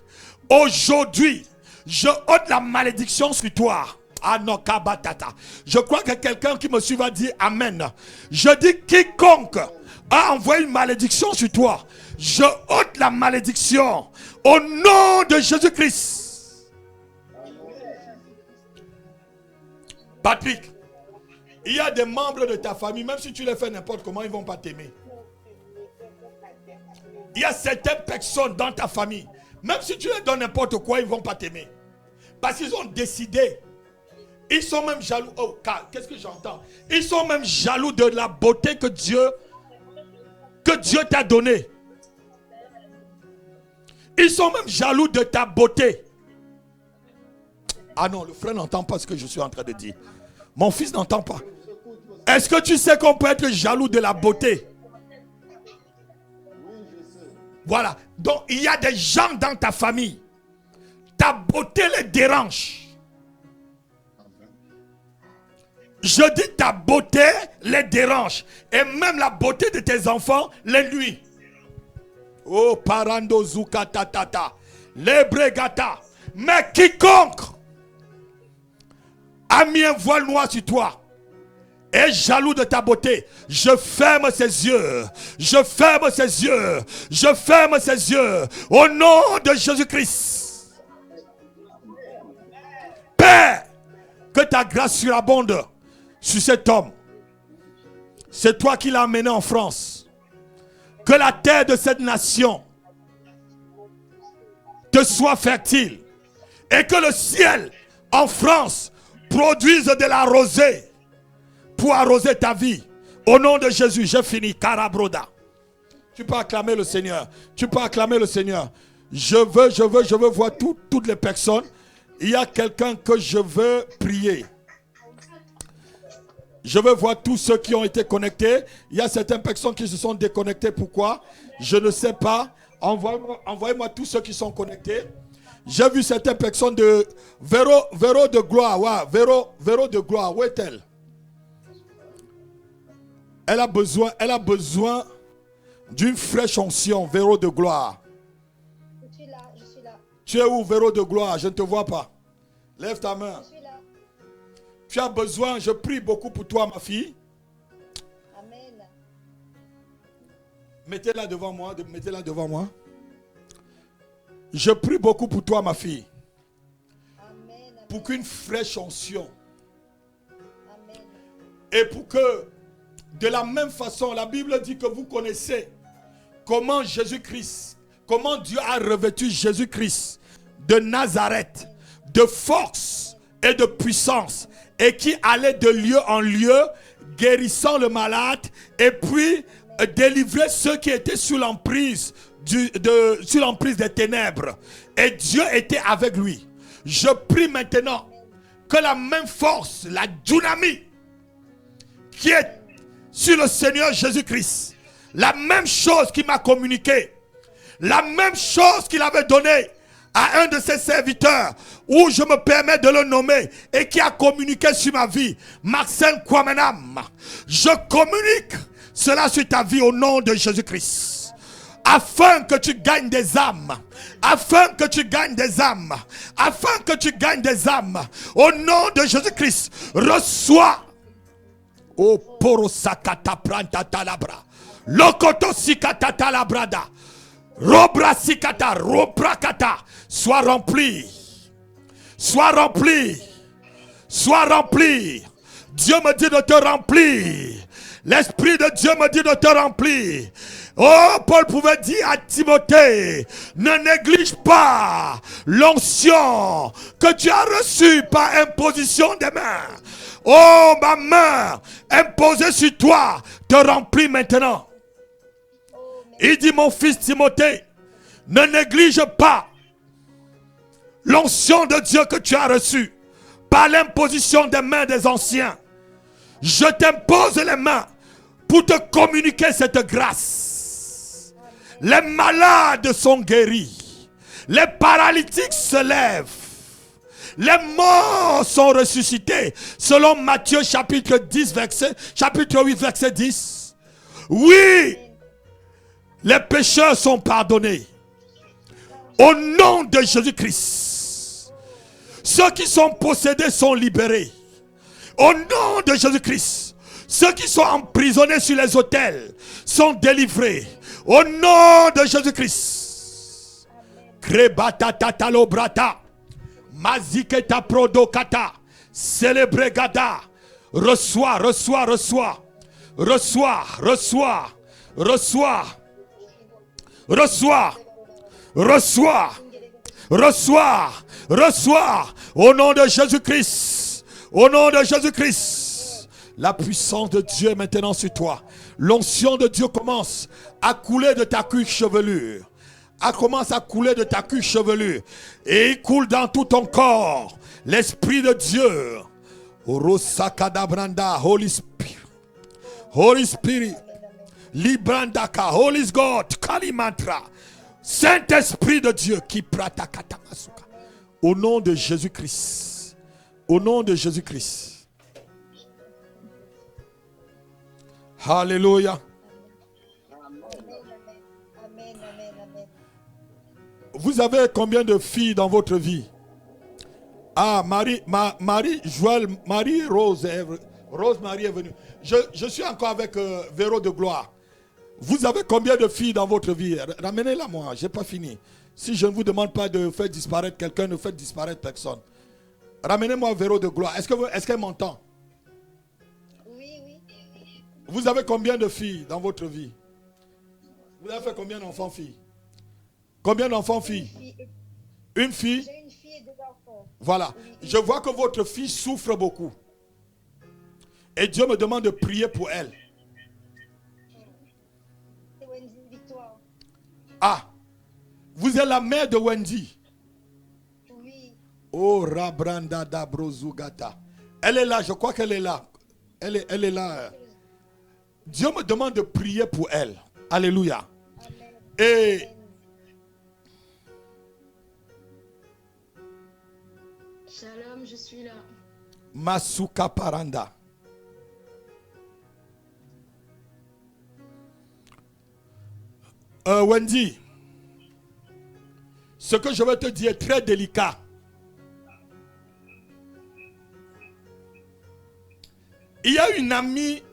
aujourd'hui, je ôte la malédiction sur toi. Ah non, kabatata. Je crois que quelqu'un qui me suit va dire Amen. Je dis quiconque a envoyé une malédiction sur toi, je ôte la malédiction au nom de Jésus-Christ. Patrick, il y a des membres de ta famille, même si tu les fais n'importe comment, ils ne vont pas t'aimer. Il y a certaines personnes dans ta famille, même si tu leur donnes n'importe quoi, ils ne vont pas t'aimer. Parce qu'ils ont décidé. Ils sont même jaloux. Oh, qu'est-ce que j'entends? Ils sont même jaloux de la beauté que Dieu t'a donnée. Ils sont même jaloux de ta beauté. Ah non, le frère n'entend pas ce que je suis en train de dire. Mon fils n'entend pas. Est-ce que tu sais qu'on peut être jaloux de la beauté? Voilà. Donc, il y a des gens dans ta famille. Ta beauté les dérange. Je dis ta beauté les dérange. Et même la beauté de tes enfants les nuit. Oh, parando zuka tatata. Lebregata. Mais quiconque a mis un voile noir sur toi est jaloux de ta beauté, je ferme ses yeux. Je ferme ses yeux. Je ferme ses yeux. Au nom de Jésus-Christ. Père, que ta grâce surabonde sur cet homme. C'est toi qui l'as amené en France. Que la terre de cette nation te soit fertile. Et que le ciel en France produise de la rosée pour arroser ta vie. Au nom de Jésus, j'ai fini. Karabroda. Tu peux acclamer le Seigneur. Tu peux acclamer le Seigneur. Je veux voir toutes les personnes. Il y a quelqu'un que je veux prier. Je veux voir tous ceux qui ont été connectés. Il y a certaines personnes qui se sont déconnectées. Pourquoi? Je ne sais pas. Envoyez-moi tous ceux qui sont connectés. J'ai vu certaines personnes de Véro de gloire. Ouais, Véro de gloire. Où est-elle? Elle a besoin d'une fraîche onction, Véro de gloire. Je suis là, je suis là. Tu es où, Véro de gloire? Je ne te vois pas. Lève ta main. Je suis là. Tu as besoin, je prie beaucoup pour toi, ma fille. Amen. Mettez-la devant moi, mettez-la devant moi. Je prie beaucoup pour toi, ma fille. Amen. Pour qu'une fraîche onction. Amen. Et pour que, de la même façon, la Bible dit que vous connaissez comment Jésus-Christ, comment Dieu a revêtu Jésus-Christ de Nazareth, de force et de puissance, et qui allait de lieu en lieu, guérissant le malade, et puis délivrer ceux qui étaient sous l'emprise sous l'emprise des ténèbres. Et Dieu était avec lui. Je prie maintenant que la même force, la dynamie qui est sur le Seigneur Jésus-Christ, la même chose qu'il m'a communiqué, la même chose qu'il avait donné à un de ses serviteurs, où je me permets de le nommer, et qui a communiqué sur ma vie, Maxime Kwamenam. Je communique cela sur ta vie au nom de Jésus-Christ. Afin que tu gagnes des âmes. Afin que tu gagnes des âmes. Afin que tu gagnes des âmes. Au nom de Jésus-Christ, reçois. O porosakata pranta talabra. Lokoto sikata talabrada. Robra sikata, robrakata. Sois rempli. Sois rempli. Sois rempli. Dieu me dit de te remplir. L'Esprit de Dieu me dit de te remplir. Oh, Paul pouvait dire à Timothée, ne néglige pas l'onction que tu as reçue par imposition des mains. Oh, ma main imposée sur toi te remplit maintenant. Il dit, mon fils Timothée, ne néglige pas l'onction de Dieu que tu as reçue par l'imposition des mains des anciens. Je t'impose les mains pour te communiquer cette grâce. Les malades sont guéris. Les paralytiques se lèvent. Les morts sont ressuscités. Selon Matthieu chapitre 8 verset 10. Oui, les pécheurs sont pardonnés. Au nom de Jésus-Christ. Ceux qui sont possédés sont libérés. Au nom de Jésus-Christ. Ceux qui sont emprisonnés sur les autels sont délivrés. Au nom de Jésus-Christ. Krebata tatalo brata. Maziketa prodokata. Célébregada. Reçois, reçois, reçois. Reçois, reçois. Reçois. Reçois. Reçois. Reçois. Reçois. Au nom de Jésus-Christ. Au nom de Jésus-Christ. La puissance de Dieu est maintenant sur toi. L'onction de Dieu commence à couler de ta cuisse chevelure. Commence à couler de ta cuisse chevelure. Et il coule dans tout ton corps. L'Esprit de Dieu. Holy Spirit. Holy Spirit. Librandaka. Holy God. Kalimantra. Saint-Esprit de Dieu. Qui pratakatamasouka. Au nom de Jésus-Christ. Au nom de Jésus-Christ. Alléluia. Vous avez combien de filles dans votre vie? Ah, Rose-Marie est venue. Je suis encore avec Véro de gloire. Vous avez combien de filles dans votre vie? Ramenez-la moi, je n'ai pas fini. Si je ne vous demande pas de faire disparaître quelqu'un, ne faites disparaître personne. Ramenez-moi Véro de gloire. Est-ce qu'elle m'entend? Oui. Vous avez combien de filles dans votre vie? Vous avez fait combien d'enfants, filles? Combien d'enfants, filles? Une fille? J'ai une fille et 2 enfants. Voilà. Je vois que votre fille souffre beaucoup. Et Dieu me demande de prier pour elle. C'est Wendy Victoire. Ah, vous êtes la mère de Wendy. Oui. Oh, Rabranda Dabrozugata. Elle est là, je crois qu'elle est là. Elle est là. Dieu me demande de prier pour elle. Alléluia. Amen. Et Shalom, je suis là. Masuka Paranda. Wendy, ce que je vais te dire est très délicat. Il y a une amie,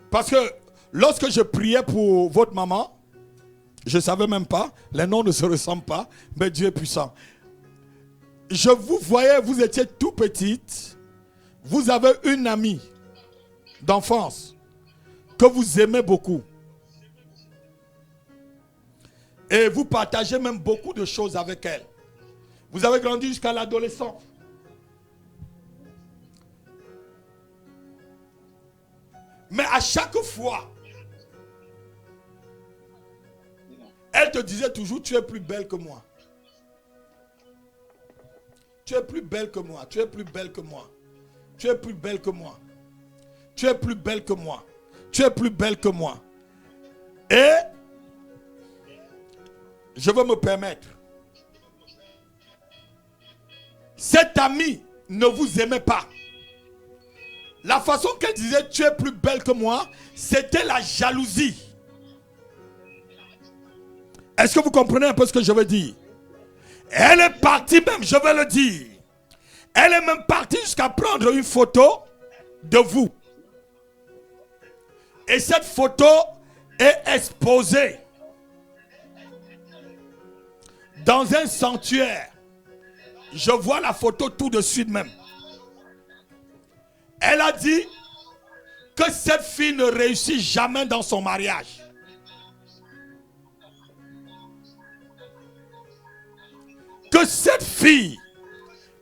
parce que lorsque je priais pour votre maman, je ne savais même pas, les noms ne se ressemblent pas, mais Dieu est puissant. Je vous voyais, vous étiez tout petite, vous avez une amie d'enfance que vous aimez beaucoup. Et vous partagez même beaucoup de choses avec elle. Vous avez grandi jusqu'à l'adolescence. Mais à chaque fois, elle te disait toujours, tu es plus belle que moi. Tu es plus belle que moi, tu es plus belle que moi. Tu es plus belle que moi. Tu es plus belle que moi. Tu es plus belle que moi. Et je veux me permettre. Cette amie ne vous aimait pas. La façon qu'elle disait tu es plus belle que moi, c'était la jalousie. Est-ce que vous comprenez un peu ce que je veux dire? Elle est partie même, je vais le dire. Elle est même partie jusqu'à prendre une photo de vous. Et cette photo est exposée dans un sanctuaire. Je vois la photo tout de suite même. Elle a dit que cette fille ne réussit jamais dans son mariage. Que cette fille,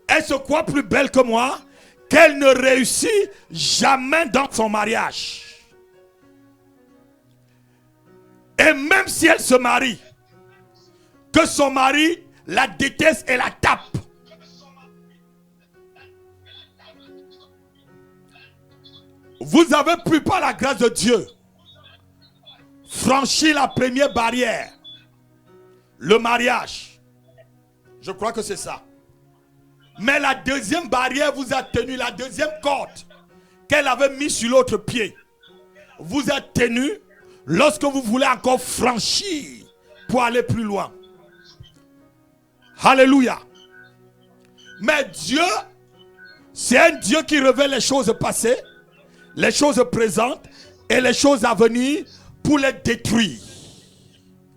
elle se croit plus belle que moi, qu'elle ne réussit jamais dans son mariage. Et même si elle se marie, que son mari la déteste et la tape. Vous avez pu, par la grâce de Dieu, franchir la première barrière, le mariage. Je crois que c'est ça. Mais la deuxième barrière vous a tenu, la deuxième corde qu'elle avait mise sur l'autre pied, vous a tenu lorsque vous voulez encore franchir pour aller plus loin. Alléluia. Mais Dieu, c'est un Dieu qui révèle les choses passées, les choses présentes et les choses à venir pour les détruire.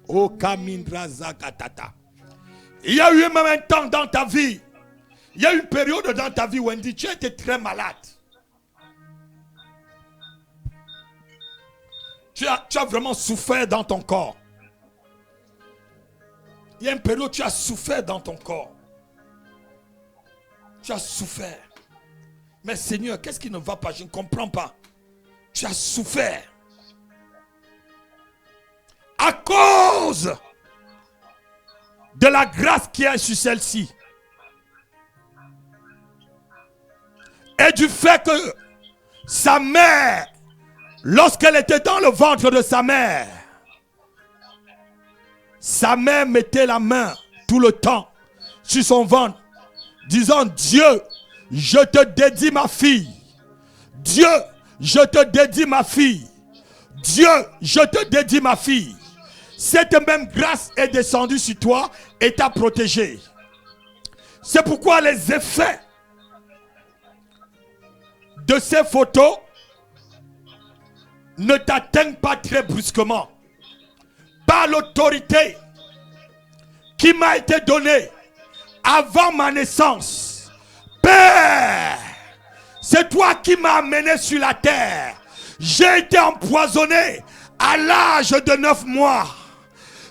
Oh, Kamindra Zakatata. Il y a eu même un temps dans ta vie, il y a eu une période dans ta vie, Wendy, tu étais très malade. Tu as vraiment souffert dans ton corps. Il y a une période où tu as souffert dans ton corps. Tu as souffert. Mais Seigneur, qu'est-ce qui ne va pas? Je ne comprends pas. Tu as souffert. À cause de la grâce qui est sur celle-ci. Et du fait que sa mère, lorsqu'elle était dans le ventre de sa mère mettait la main tout le temps sur son ventre, disant: Dieu, je te dédie ma fille. Dieu, je te dédie ma fille. Dieu, je te dédie ma fille. Cette même grâce est descendue sur toi et t'a protégé. C'est pourquoi les effets de ces photos ne t'atteignent pas très brusquement. Par l'autorité qui m'a été donnée avant ma naissance. Père, c'est toi qui m'as amené sur la terre. J'ai été empoisonné à l'âge de 9 mois.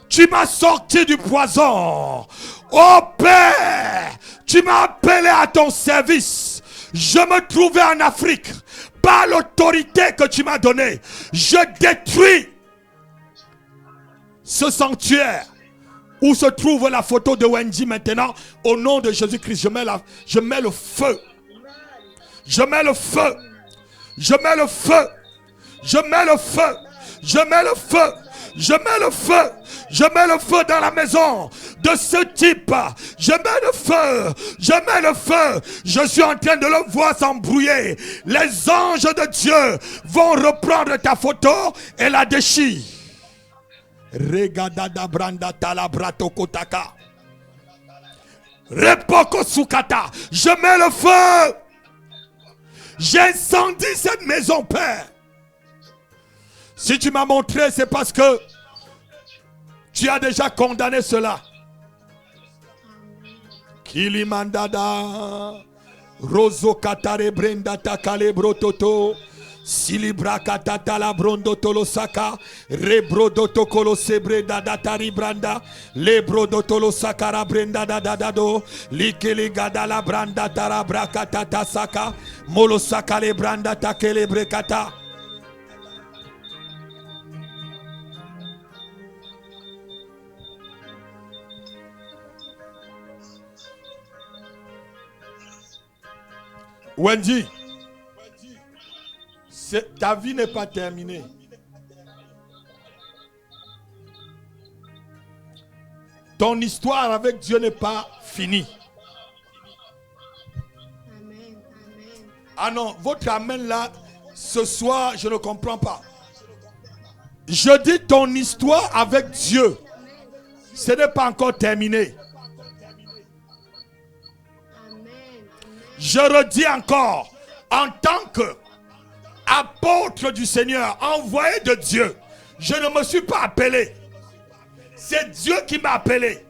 Tu m'as sorti du poison. Oh Père, tu m'as appelé à ton service. Je me trouvais en Afrique. Par l'autorité que tu m'as donnée, je détruis ce sanctuaire où se trouve la photo de Wendy maintenant. Au nom de Jésus-Christ, je mets le feu. Je mets le feu. Je mets le feu. Je mets le feu. Je mets le feu. Je mets le feu. Je mets le feu dans la maison de ce type. Je mets le feu. Je mets le feu. Je suis en train de le voir s'embrouiller. Les anges de Dieu vont reprendre ta photo et la déchirent. Regadada branda talabrato kotaka. Repoko sukata. Je mets le feu. J'incendie cette maison, Père. Si tu m'as montré, c'est parce que tu as déjà condamné cela. Kilimandada. Rozo katare brenda takale brototo. Silibra katata la brondo tolosaka. Rebrodoto kolosebre dadatari branda. Lebrodoto sakara brenda dadado. Likele gada la branda tarabra katata saka. Molosaka le branda takele brekata. Wendy, ta vie n'est pas terminée. Ton histoire avec Dieu n'est pas finie. Amen. Amen. Ah non, votre amen là, ce soir, je ne comprends pas. Je dis ton histoire avec Dieu, ce n'est pas encore terminé. Je redis encore, en tant qu'apôtre du Seigneur, envoyé de Dieu, je ne me suis pas appelé. C'est Dieu qui m'a appelé.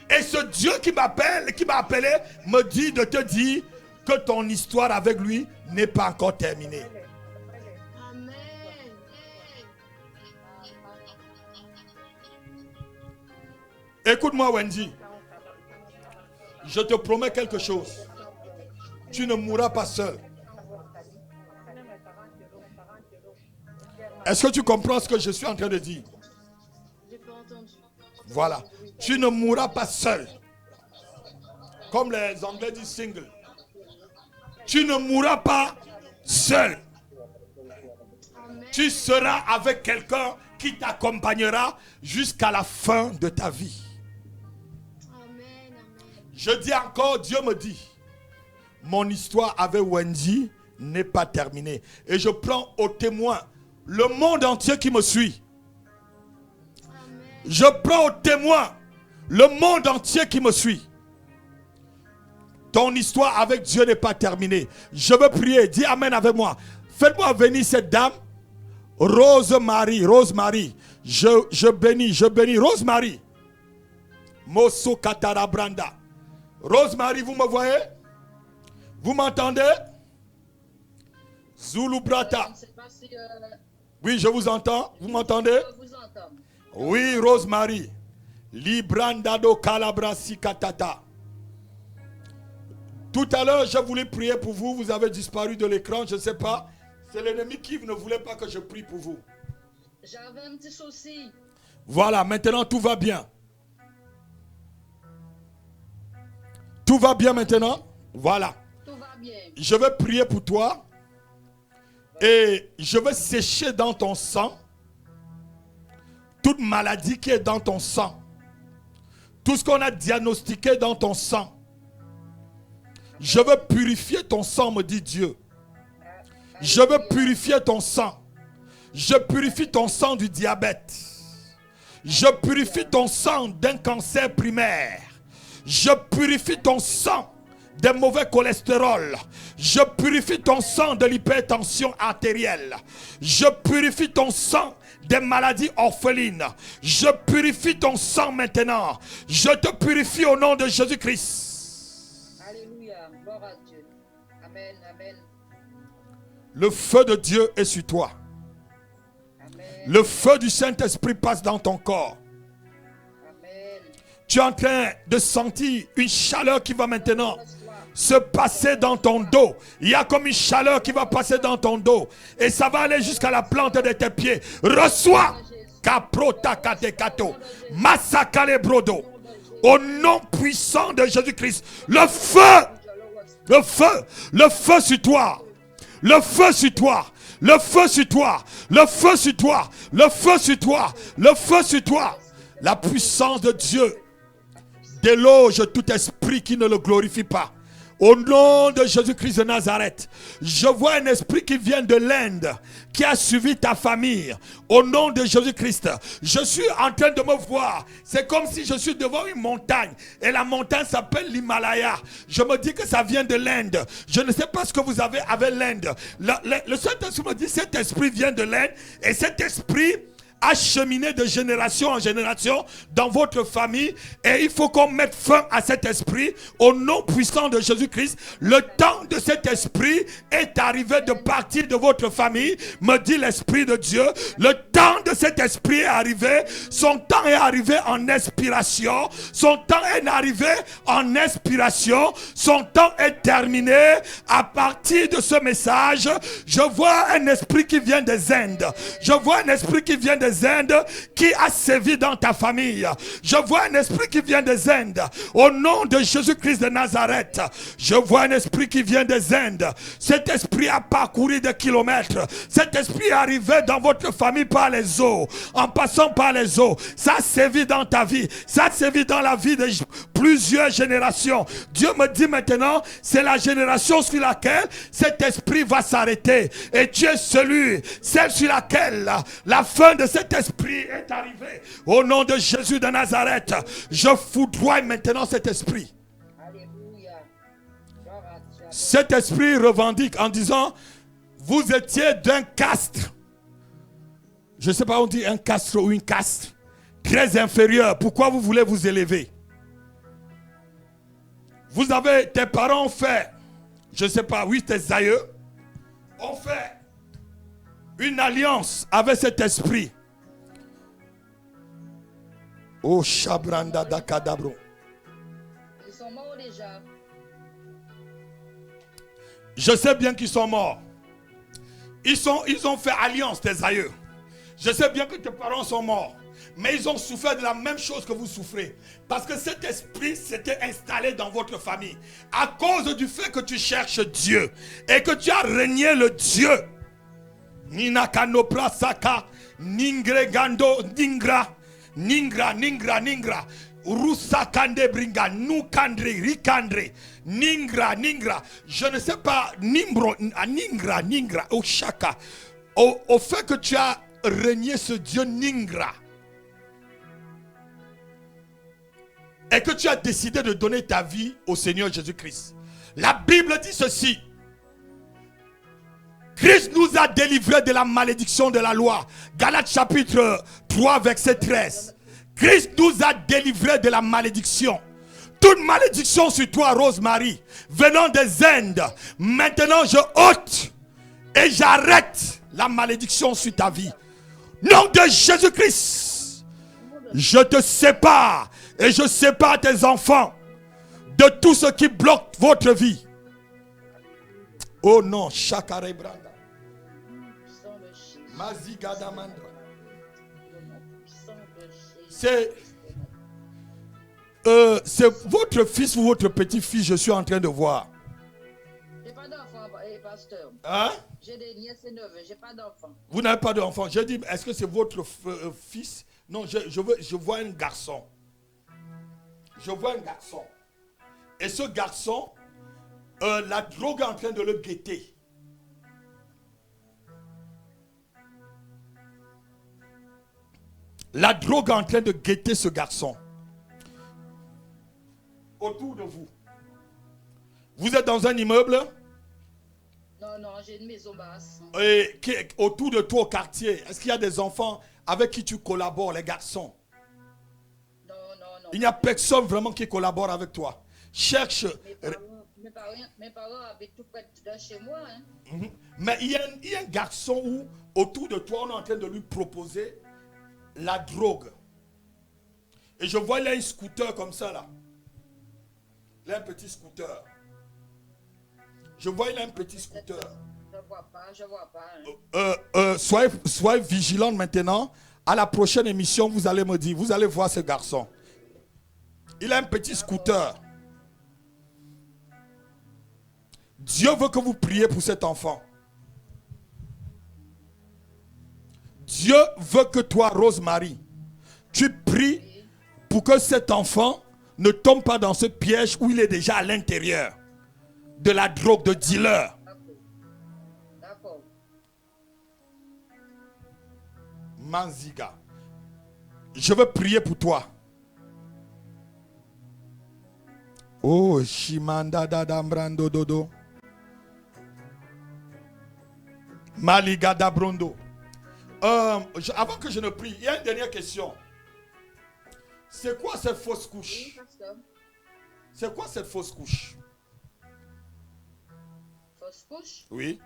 Et ce Dieu qui m'a appelé, me dit de te dire que ton histoire avec lui n'est pas encore terminée. Amen. Écoute-moi, Wendy. Je te promets quelque chose. Tu ne mourras pas seul. Est-ce que tu comprends ce que je suis en train de dire? J'ai pas entendu. Voilà. Tu ne mourras pas seul. Comme les Anglais disent single. Tu ne mourras pas seul. Amen. Tu seras avec quelqu'un qui t'accompagnera jusqu'à la fin de ta vie. Amen. Amen. Je dis encore, Dieu me dit, mon histoire avec Wendy n'est pas terminée. Et je prends au témoin le monde entier qui me suit. Amen. Je prends au témoin le monde entier qui me suit. Ton histoire avec Dieu n'est pas terminée. Je veux prier. Dis Amen avec moi. Faites-moi venir cette dame. Rose-Marie. Je bénis. Rose-Marie. Mosso Katarabranda. Rose-Marie, vous me voyez? Vous m'entendez? Zulu Brata. Je ne sais pas si Oui, je vous entends. Vous m'entendez? je vous entends. Oui, Rose-Marie. Librandado Calabrasi Katata. Tout à l'heure, je voulais prier pour vous. Vous avez disparu de l'écran. Je ne sais pas. C'est l'ennemi qui ne voulait pas que je prie pour vous. J'avais un petit souci. Voilà, maintenant tout va bien. Tout va bien maintenant? Voilà. Tout va bien. Je vais prier pour toi. Et je vais sécher dans ton sang toute maladie qui est dans ton sang. Tout ce qu'on a diagnostiqué dans ton sang. Je veux purifier ton sang, me dit Dieu. Je veux purifier ton sang. Je purifie ton sang du diabète. Je purifie ton sang d'un cancer primaire. Je purifie ton sang des mauvais cholestérol. Je purifie ton sang de l'hypertension artérielle. Je purifie ton sang des maladies orphelines. Je purifie ton sang maintenant. Je te purifie au nom de Jésus-Christ. Alléluia. Gloire à Dieu. Amen. Amen. Le feu de Dieu est sur toi. Amen. Le feu du Saint-Esprit passe dans ton corps. Amen. Tu es en train de sentir une chaleur qui va maintenant se passer dans ton dos. Il y a comme une chaleur qui va passer dans ton dos. Et ça va aller jusqu'à la plante de tes pieds. Reçois. Kaprotakatecato. Massacale brodo. Au nom puissant de Jésus-Christ. Le feu. Le feu. Le feu sur toi. Le feu sur toi. Le feu sur toi. Le feu sur toi. Le feu sur toi. Le feu sur toi. La puissance de Dieu déloge tout esprit qui ne le glorifie pas. Au nom de Jésus-Christ de Nazareth, je vois un esprit qui vient de l'Inde, qui a suivi ta famille. Au nom de Jésus-Christ, je suis en train de me voir. C'est comme si je suis devant une montagne. Et la montagne s'appelle l'Himalaya. Je me dis que ça vient de l'Inde. Je ne sais pas ce que vous avez avec l'Inde. Le Saint-Esprit me dit, cet esprit vient de l'Inde. Et cet esprit a cheminé de génération en génération dans votre famille, et il faut qu'on mette fin à cet esprit au nom puissant de Jésus-Christ. Le temps de cet esprit est arrivé de partir de votre famille, me dit l'Esprit de Dieu. Le temps de cet esprit est arrivé. Son temps est arrivé en expiration. Son temps est arrivé en expiration. Son temps est terminé. À partir de ce message, je vois un esprit qui vient des Indes. Je vois un esprit qui vient des Indes qui a sévi dans ta famille. Je vois un esprit qui vient des Indes. Au nom de Jésus-Christ de Nazareth, je vois un esprit qui vient des Indes. Cet esprit a parcouru des kilomètres. Cet esprit est arrivé dans votre famille par les eaux, en passant par les eaux. Ça a sévi dans ta vie. Ça a sévi dans la vie de plusieurs générations. Dieu me dit maintenant, c'est la génération sur laquelle cet esprit va s'arrêter. Et tu es celle sur laquelle la fin de cet esprit est arrivée. Au nom de Jésus de Nazareth, je foudroie maintenant cet esprit. Alléluia. Gloire à Dieu. Cet esprit revendique en disant, vous étiez d'un castre. Je ne sais pas, on dit un castre ou une caste très inférieur. Pourquoi vous voulez vous élever? Vous avez, tes parents ont fait, je ne sais pas, oui, tes aïeux ont fait une alliance avec cet esprit. Oh, Shabranda Dakadabro. Ils sont morts déjà. Je sais bien qu'ils sont morts. Ils ont fait alliance, tes aïeux. Je sais bien que tes parents sont morts. Mais ils ont souffert de la même chose que vous souffrez. Parce que cet esprit s'était installé dans votre famille. À cause du fait que tu cherches Dieu. Et que tu as régné le Dieu. Nina kanopra saka. Ningre gando ningra. Ningra. Rusakande bringa. Nukandre. Rikandre. Ningra. Je ne sais pas. Ningra. Au chaka. Au fait que tu as régné ce Dieu Ningra. Et que tu as décidé de donner ta vie au Seigneur Jésus-Christ. La Bible dit ceci. Christ nous a délivrés de la malédiction de la loi. Galates chapitre 3 verset 13. Christ nous a délivrés de la malédiction. Toute malédiction sur toi, Rosemary, venant des Indes. Maintenant je ôte et j'arrête la malédiction sur ta vie. Nom de Jésus-Christ, je te sépare. Et je sépare tes enfants de tout ce qui bloque votre vie. Oh non, Shakare Branda. Mazigadamanda. C'est votre fils ou votre petit-fils, je suis en train de voir. J'ai pas d'enfant, pasteur. Hein? J'ai des nièces et neveux, j'ai pas d'enfant. Vous n'avez pas d'enfant. Je dis, est-ce que c'est votre fils? Non, je vois un garçon. Je vois un garçon. Et ce garçon, la drogue est en train de le guetter. La drogue est en train de guetter ce garçon. Autour de vous. Vous êtes dans un immeuble? Non, j'ai une maison basse. Et autour de toi au quartier, est-ce qu'il y a des enfants avec qui tu collabores, les garçons? Non. Il n'y a personne vraiment qui collabore avec toi. Cherche. Mes parents habitent tout près de chez moi. Hein. Mais il y a un garçon où, autour de toi, on est en train de lui proposer la drogue. Et je vois, il a un scooter comme ça, là. Il a un petit scooter. Je vois, il a un petit scooter. Je vois pas. Hein. Soyez vigilante maintenant. À la prochaine émission, vous allez me dire, vous allez voir ce garçon. Il a un petit scooter. Dieu veut que vous priez pour cet enfant. Dieu veut que toi, Rosemary, tu pries pour que cet enfant ne tombe pas dans ce piège où il est déjà à l'intérieur. de la drogue, de dealer. D'accord. Manziga. Je veux prier pour toi. Oh, Shimanda Dadambrando Dodo. Maliga Dabrondo. Avant que je ne prie, il y a une dernière question. C'est quoi cette fausse Oui, couche? pasteur. C'est quoi cette fausse couche? Fausse couche. Oui.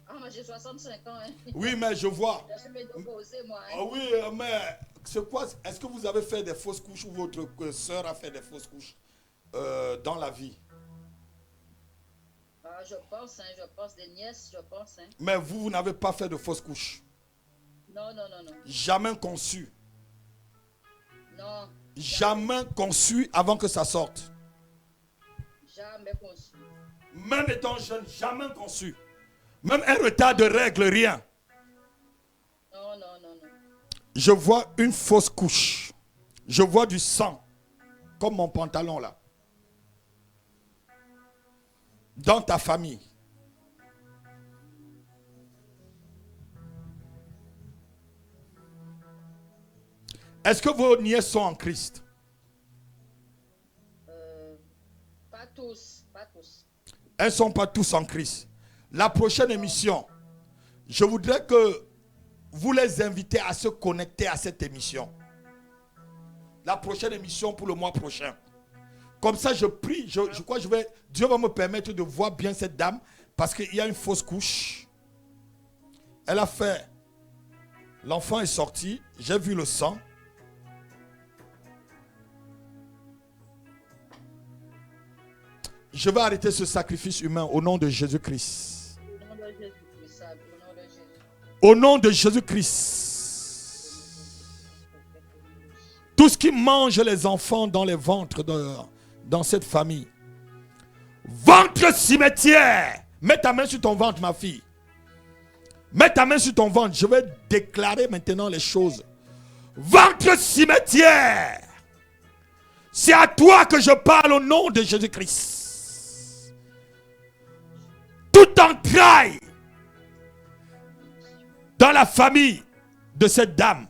Ah, moi j'ai 65 ans. Hein. Oui, mais je vois. Je vais déposer, moi. Hein. Ah oui, mais c'est quoi? Est-ce que vous avez fait des fausses couches ou votre soeur a fait des fausses couches dans la vie? Ah, je pense des nièces, je pense. Hein. Mais vous n'avez pas fait de fausses couches? Non, non, non, non. Jamais conçu? Non, Jamais conçu avant que ça sorte? jamais conçu. Même étant jeune, jamais conçu? Même un retard de règles, rien? Non, non, non, non. Je vois une fausse couche. Je vois du sang, comme mon pantalon là. Dans ta famille. Est-ce que vos nièces sont en Christ? Pas tous, pas tous. Elles ne sont pas tous en Christ. La prochaine émission, je voudrais que vous les invitez à se connecter à cette émission. La prochaine émission pour le mois prochain. Comme ça, je prie, je crois que Dieu va me permettre de voir bien cette dame parce qu'il y a une fausse couche. Elle a fait, l'enfant est sorti, j'ai vu le sang. Je vais arrêter ce sacrifice humain au nom de Jésus-Christ. Au nom de Jésus-Christ, ça, au nom de Jésus. Au nom de Jésus-Christ. Tout ce qui mange les enfants dans les ventres dans cette famille. Ventre cimetière. Mets ta main sur ton ventre, ma fille. Mets ta main sur ton ventre. Je vais déclarer maintenant les choses. Ventre cimetière. C'est à toi que je parle au nom de Jésus-Christ. Toute entraille dans la famille de cette dame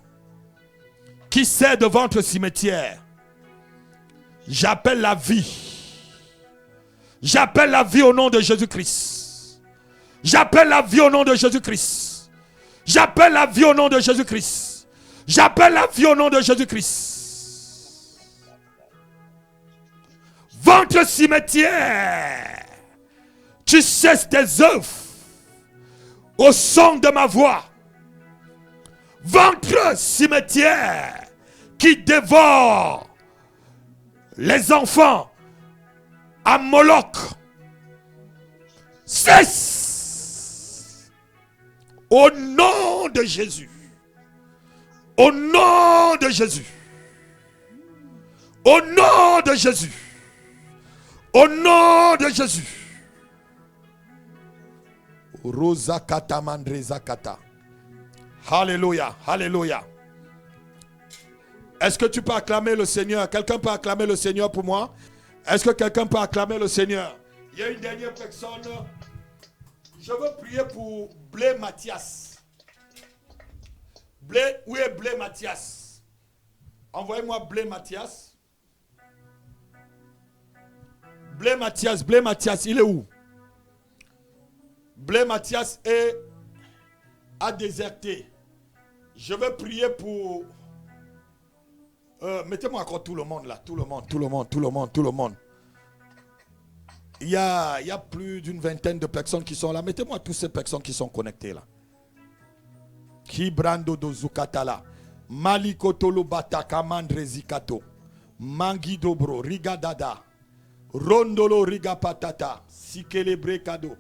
qui sert de ventre cimetière. J'appelle la vie. J'appelle la vie au nom de Jésus-Christ. J'appelle la vie au nom de Jésus-Christ. J'appelle la vie au nom de Jésus-Christ. J'appelle la vie au nom de Jésus-Christ. Ventre cimetière. Tu cesses tes œuvres au son de ma voix. Ventre cimetière qui dévore les enfants à Moloch. Cesse au nom de Jésus. Au nom de Jésus. Au nom de Jésus. Au nom de Jésus. Rosa kata mandreza kata. Alléluia, alléluia. Est-ce que tu peux acclamer le Seigneur? Quelqu'un peut acclamer le Seigneur pour moi? Est-ce que quelqu'un peut acclamer le Seigneur? Il y a une dernière personne. Je veux prier pour Blé Mathias. Blé, où est Blé Mathias? Envoyez-moi Blé Mathias. Blé Mathias, il est où? Blé Mathias a déserté. Je vais prier pour... mettez-moi encore tout le monde là. Tout le monde. Il y a plus d'une vingtaine de personnes qui sont là. Mettez-moi toutes ces personnes qui sont connectées là. Kibrando do Zukatala. Malikotolo Bataka Mandrezikato. Mangi Dobro. Rigadada. Rondolo Riga Patata. Sikelebre Kado.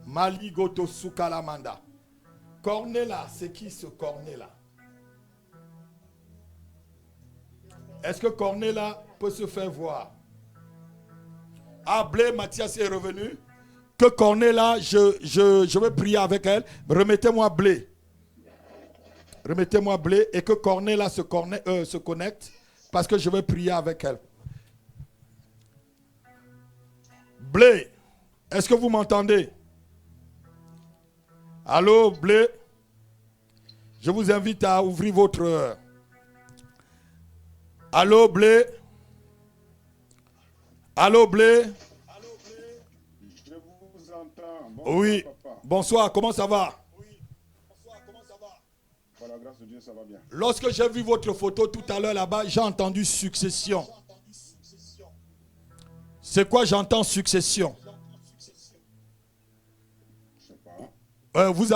Maligoto Sukalamanda. Cornéla, c'est qui ce Cornéla? Est-ce que Cornéla peut se faire voir? Ah, Blé Mathias est revenu. Que Cornéla, je vais prier avec elle. Remettez-moi Blé. Remettez-moi Blé et que Cornéla se connecte parce que je vais prier avec elle. Blé. Est-ce que vous m'entendez? Allô, Blé? Je vous invite à ouvrir votre... Allô, Blé? Allô, Blé? Je vous entends. Bonsoir, Oui. papa. Bonsoir, comment ça va? Par la grâce de Dieu, ça va bien. Lorsque j'ai vu votre photo tout à l'heure là-bas, j'ai entendu succession. C'est quoi j'entends succession? Je sais pas. Vous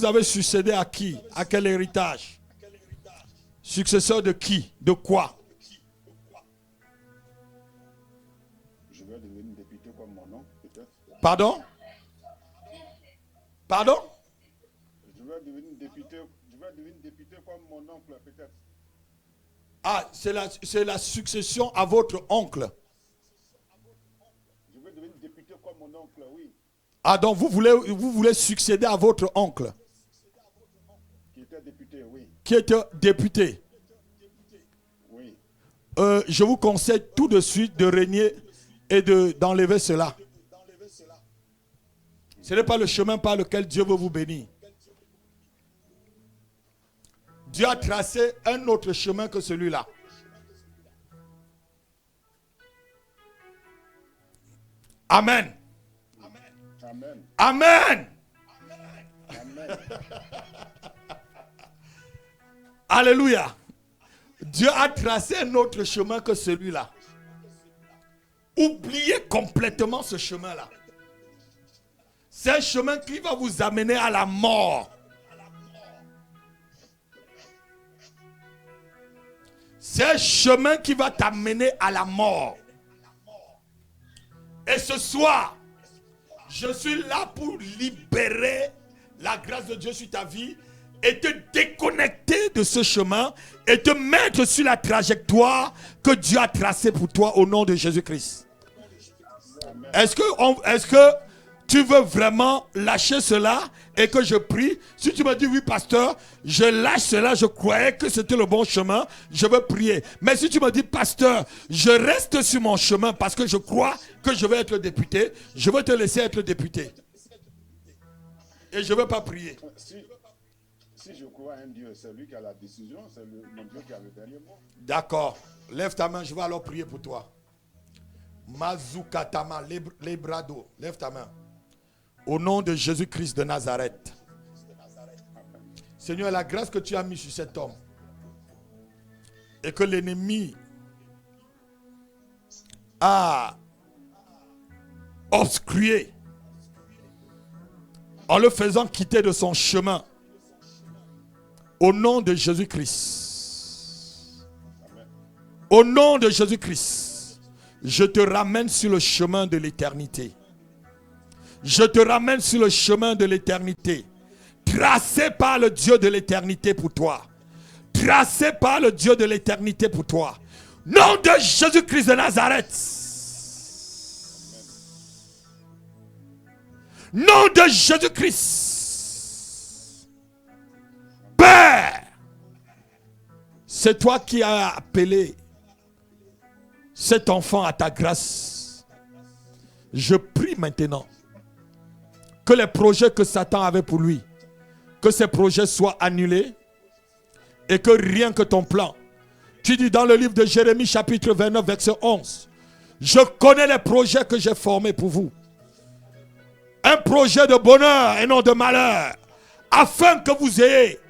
avez succédé à qui? À quel héritage? Successeur de qui? De quoi? Je vais devenir député comme mon oncle, peut-être. Pardon? Pardon? Je vais devenir député comme mon oncle, peut-être. Ah, c'est la succession à votre oncle. Je vais devenir député comme mon oncle, oui. Ah, donc vous voulez succéder à votre oncle Qui était député, oui. qui était député. Oui. Je vous conseille tout de suite de régner et d'enlever cela. Ce n'est pas le chemin par lequel Dieu veut vous bénir. Dieu a tracé un autre chemin que celui-là. Amen. Amen. Amen. Amen. Alléluia. Dieu a tracé un autre chemin que celui-là. Oubliez complètement ce chemin-là. C'est un chemin qui va vous amener à la mort. C'est un chemin qui va t'amener à la mort. Et ce soir, je suis là pour libérer la grâce de Dieu sur ta vie et te déconnecter de ce chemin et te mettre sur la trajectoire que Dieu a tracée pour toi au nom de Jésus-Christ. Est-ce que tu veux vraiment lâcher cela et que je prie? Si tu me dis oui, pasteur, je lâche cela, je croyais que c'était le bon chemin, je veux prier. Mais si tu me dis, pasteur, je reste sur mon chemin parce que je crois que je vais être député, je veux te laisser être député. Et je ne veux pas prier. Si je crois à un Dieu, c'est lui qui a la décision, c'est mon Dieu qui a le dernier mot. D'accord. Lève ta main, je vais alors prier pour toi. Mazukatama, Lebrado, lève ta main. Au nom de Jésus-Christ de Nazareth. Seigneur, la grâce que tu as mise sur cet homme et que l'ennemi a obstrué en le faisant quitter de son chemin. Au nom de Jésus-Christ. Au nom de Jésus-Christ, je te ramène sur le chemin de l'éternité. Je te ramène sur le chemin de l'éternité. Tracé par le Dieu de l'éternité pour toi. Tracé par le Dieu de l'éternité pour toi. Nom de Jésus-Christ de Nazareth. Nom de Jésus-Christ. Père, c'est toi qui as appelé cet enfant à ta grâce. Je prie maintenant que les projets que Satan avait pour lui, que ces projets soient annulés et que rien que ton plan. Tu dis dans le livre de Jérémie chapitre 29 verset 11, je connais les projets que j'ai formés pour vous. Un projet de bonheur et non de malheur, afin que vous ayez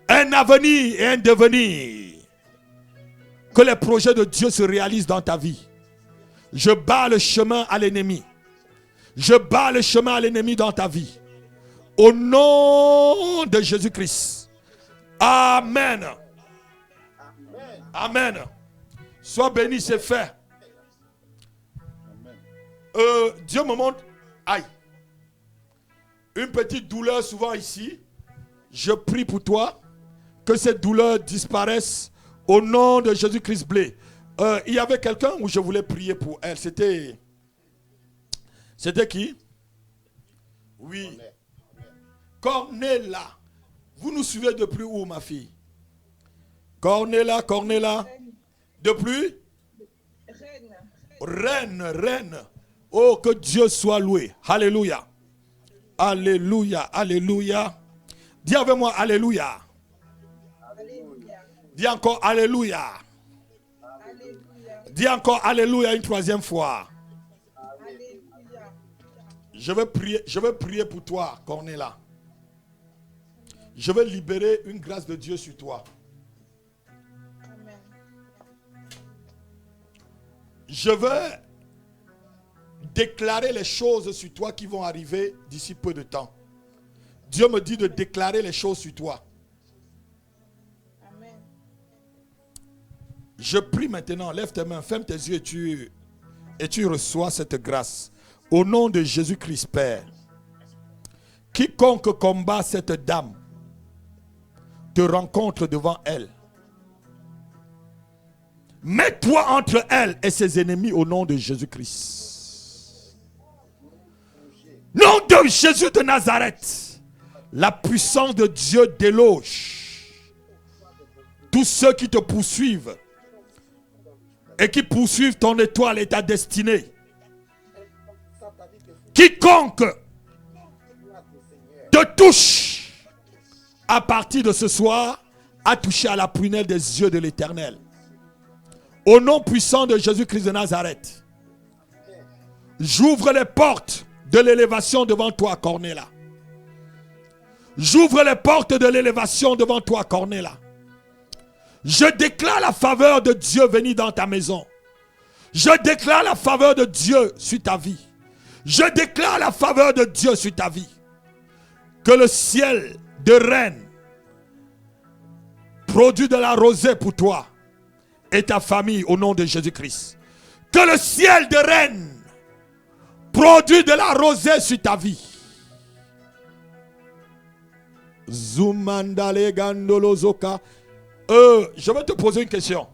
un avenir et un devenir. Que les projets de Dieu se réalisent dans ta vie. Je bats le chemin à l'ennemi. Je bats le chemin à l'ennemi dans ta vie. Au nom de Jésus-Christ. Amen. Amen. Sois béni, c'est fait. Dieu me montre. Aïe. Une petite douleur souvent ici. Je prie pour toi. Que cette douleur disparaisse. Au nom de Jésus-Christ blé. Il y avait quelqu'un où je voulais prier pour elle. C'était qui? Oui. Cornéla. Vous nous suivez depuis où, ma fille? Cornéla. Depuis? Reine. Oh, que Dieu soit loué. Alléluia. Alléluia. Alléluia. Dis avec moi, Alléluia. Dis encore, Alléluia. Dis encore, Alléluia une troisième fois. Je veux prier pour toi, Cornéla. Je veux libérer une grâce de Dieu sur toi. Je veux déclarer les choses sur toi qui vont arriver d'ici peu de temps. Dieu me dit de déclarer les choses sur toi. Amen. Je prie maintenant, lève tes mains, ferme tes yeux et tu reçois cette grâce. Au nom de Jésus-Christ, Père, quiconque combat cette dame te rencontre devant elle. Mets-toi entre elle et ses ennemis au nom de Jésus-Christ. Nom de Jésus de Nazareth, la puissance de Dieu déloge tous ceux qui te poursuivent et qui poursuivent ton étoile et ta destinée. Quiconque te touche à partir de ce soir a touché à la prunelle des yeux de l'Éternel. Au nom puissant de Jésus-Christ de Nazareth, j'ouvre les portes de l'élévation devant toi, Cornéla. J'ouvre les portes de l'élévation devant toi, Cornéla. Je déclare la faveur de Dieu venir dans ta maison. Je déclare la faveur de Dieu sur ta vie. Je déclare la faveur de Dieu sur ta vie. Que le ciel de reine produit de la rosée pour toi et ta famille au nom de Jésus-Christ. Que le ciel de reine produit de la rosée sur ta vie. Zumandale gandolozoka. Je vais te poser une question.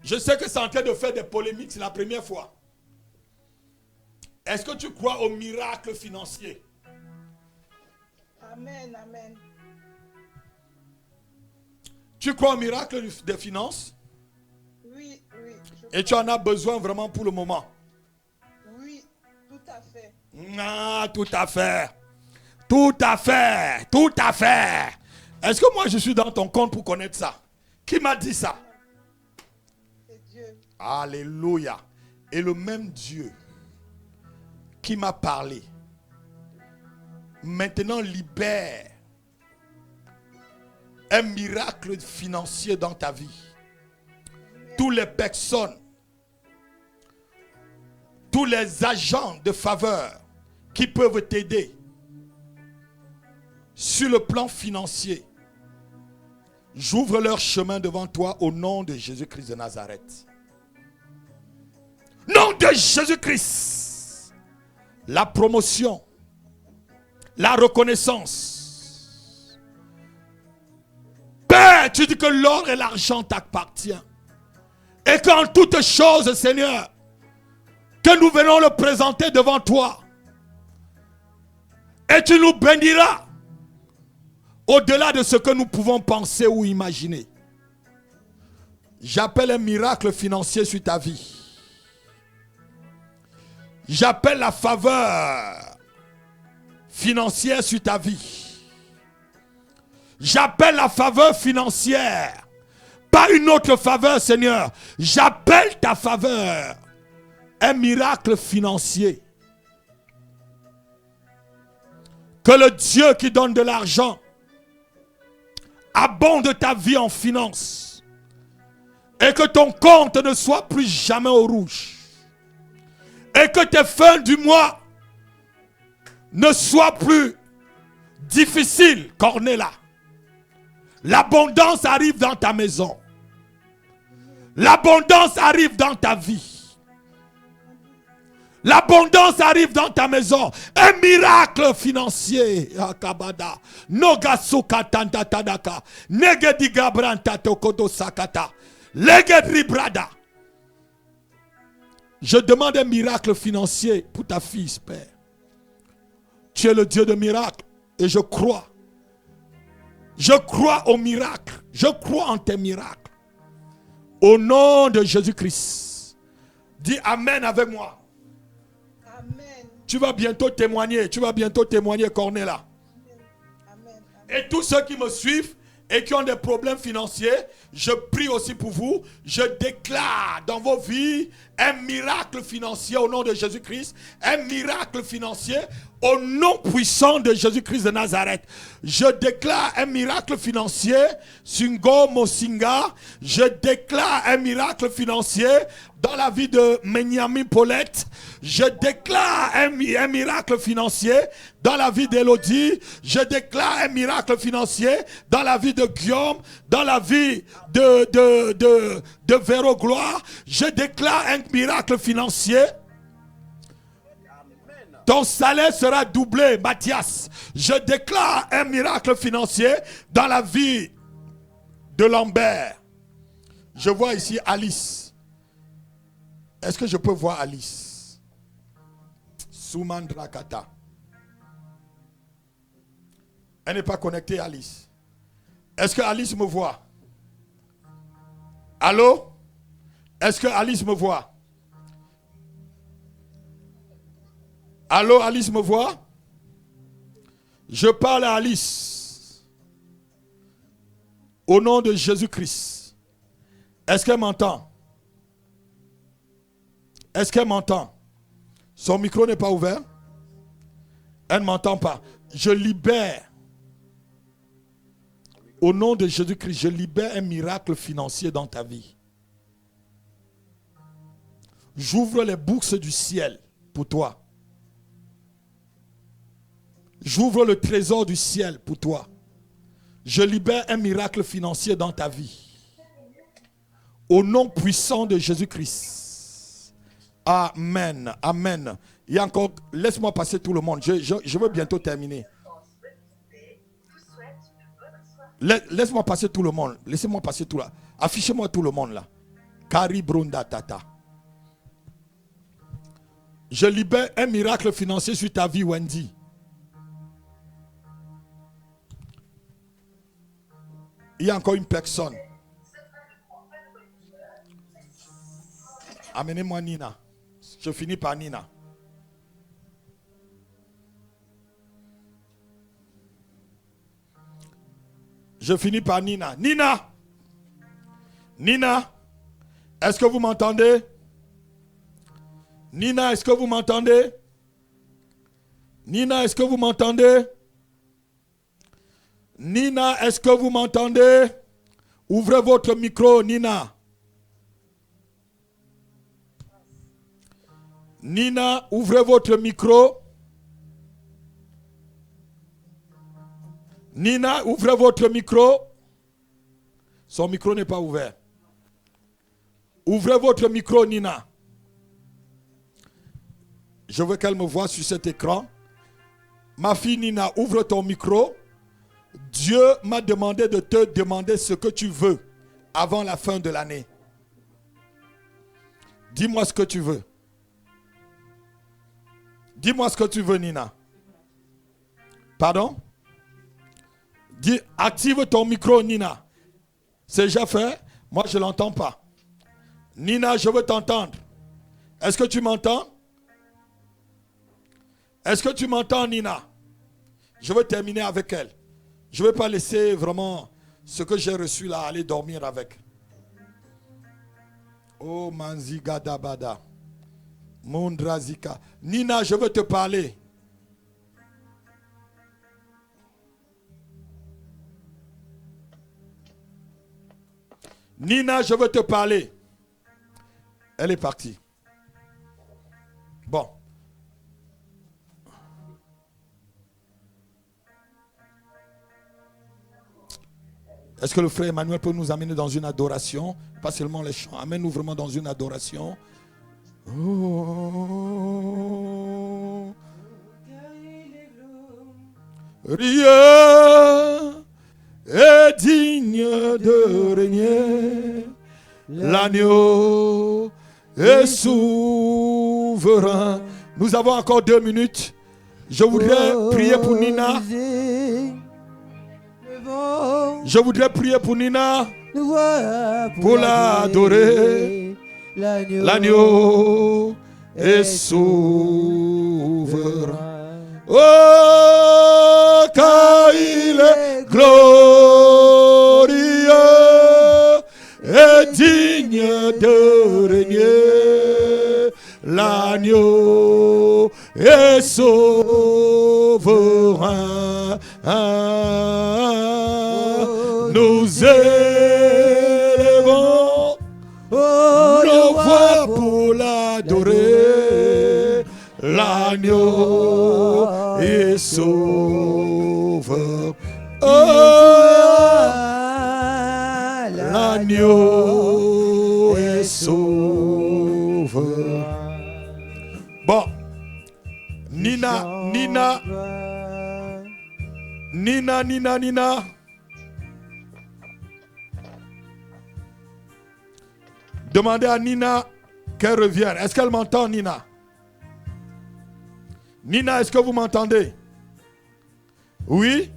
Je sais que c'est en train de faire des polémiques, c'est la première fois. Est-ce que tu crois au miracle financier? Amen, amen. Tu crois au miracle des finances? Oui, oui. Et tu en as besoin vraiment pour le moment? Oui, tout à fait. Ah, tout à fait. Tout à fait. Tout à fait. Est-ce que moi je suis dans ton compte pour connaître ça? Qui m'a dit ça? C'est Dieu. Alléluia. Et le même Dieu qui m'a parlé, maintenant libère un miracle financier dans ta vie. Toutes les personnes, tous les agents de faveur qui peuvent t'aider sur le plan financier, j'ouvre leur chemin devant toi au nom de Jésus-Christ de Nazareth. Nom de Jésus-Christ, la promotion, la reconnaissance. Père, tu dis que l'or et l'argent t'appartiennent. Et qu'en toutes choses, Seigneur, que nous venons le présenter devant toi. Et tu nous béniras au-delà de ce que nous pouvons penser ou imaginer. J'appelle un miracle financier sur ta vie. J'appelle la faveur financière sur ta vie. J'appelle la faveur financière. Pas une autre faveur, Seigneur. J'appelle ta faveur. Un miracle financier. Que le Dieu qui donne de l'argent abonde ta vie en finances. Et que ton compte ne soit plus jamais au rouge. Et que tes fins du mois ne soient plus difficiles, Cornéla. L'abondance arrive dans ta maison. L'abondance arrive dans ta vie. L'abondance arrive dans ta maison. Un miracle financier. Akabada. Nogasuka tantatadaka. Negediga branta tokodo sakata. Legedri brada. Je demande un miracle financier pour ta fille, Père. Tu es le Dieu de miracles. Et je crois. Je crois au miracle. Je crois en tes miracles. Au nom de Jésus-Christ, Dis Amen avec moi. Amen. Tu vas bientôt témoigner. Tu vas bientôt témoigner, Cornéla. Amen. Et tous ceux qui me suivent et qui ont des problèmes financiers, je prie aussi pour vous. Je déclare dans vos vies un miracle financier au nom de Jésus-Christ. Un miracle financier au nom puissant de Jésus-Christ de Nazareth. Je déclare un miracle financier Sungo Mosinga. Je déclare un miracle financier dans la vie de Menyami Paulette. Je déclare un miracle financier dans la vie d'Élodie. Je déclare un miracle financier dans la vie de Guillaume, dans la vie de Véro Gloire. Je déclare un miracle financier. Ton salaire sera doublé, Mathias. Je déclare un miracle financier dans la vie de Lambert. Je vois ici Alice. Est-ce que je peux voir Alice? Soumandrakata. Elle n'est pas connectée, Alice. Est-ce que Alice me voit? Allô? Est-ce que Alice me voit? Allô, Alice me voit? Je parle à Alice. Au nom de Jésus-Christ. Est-ce qu'elle m'entend? Est-ce qu'elle m'entend? Son micro n'est pas ouvert? Elle ne m'entend pas. Je libère. Au nom de Jésus-Christ, je libère un miracle financier dans ta vie. J'ouvre les bourses du ciel pour toi. J'ouvre le trésor du ciel pour toi. Je libère un miracle financier dans ta vie. Au nom puissant de Jésus-Christ. Amen. Amen. Il y a encore... Laisse-moi passer tout le monde. Je veux bientôt terminer. Laisse-moi passer tout le monde. Laissez-moi passer tout là. Affichez-moi tout le monde là. Kari Brunda Tata. Je libère un miracle financier sur ta vie, Wendy. Il y a encore une personne. Amenez-moi Nina. Je finis par Nina. Je finis par Nina. Nina! Nina! Est-ce que vous m'entendez? Nina, est-ce que vous m'entendez? Nina, est-ce que vous m'entendez? Nina, est-ce que vous m'entendez? Ouvrez votre micro, Nina. Nina, ouvrez votre micro. Nina, ouvrez votre micro. Son micro n'est pas ouvert. Ouvrez votre micro, Nina. Je veux qu'elle me voie sur cet écran. Ma fille Nina, ouvre ton micro. Dieu m'a demandé de te demander ce que tu veux avant la fin de l'année. Dis-moi ce que tu veux. Dis-moi ce que tu veux, Nina. Pardon? Dis, active ton micro, Nina. C'est déjà fait? Moi, je ne l'entends pas. Nina, je veux t'entendre. Est-ce que tu m'entends? Est-ce que tu m'entends, Nina? Je veux terminer avec elle. Je ne vais pas laisser vraiment ce que j'ai reçu là aller dormir avec. Oh, Manziga Dabada. Mundrazika. Nina, je veux te parler. Nina, je veux te parler. Elle est partie. Bon. Est-ce que le frère Emmanuel peut nous amener dans une adoration? Pas seulement les chants. Amène-nous vraiment dans une adoration. Oh. Rien est digne de régner. L'agneau est souverain. Nous avons encore 2 minutes. Je voudrais prier pour Nina. Je voudrais prier pour Nina, pour l'adorer. L'agneau est souverain. Oh, car il est glorieux et digne de régner. L'agneau est souverain. Nous élevons nos voix pour l'adorer. L'agneau est sauveur. Oh, l'agneau est sauveur. Bon, Nina. Demandez à Nina qu'elle revienne. Est-ce qu'elle m'entend, Nina? Nina, est-ce que vous m'entendez? Oui?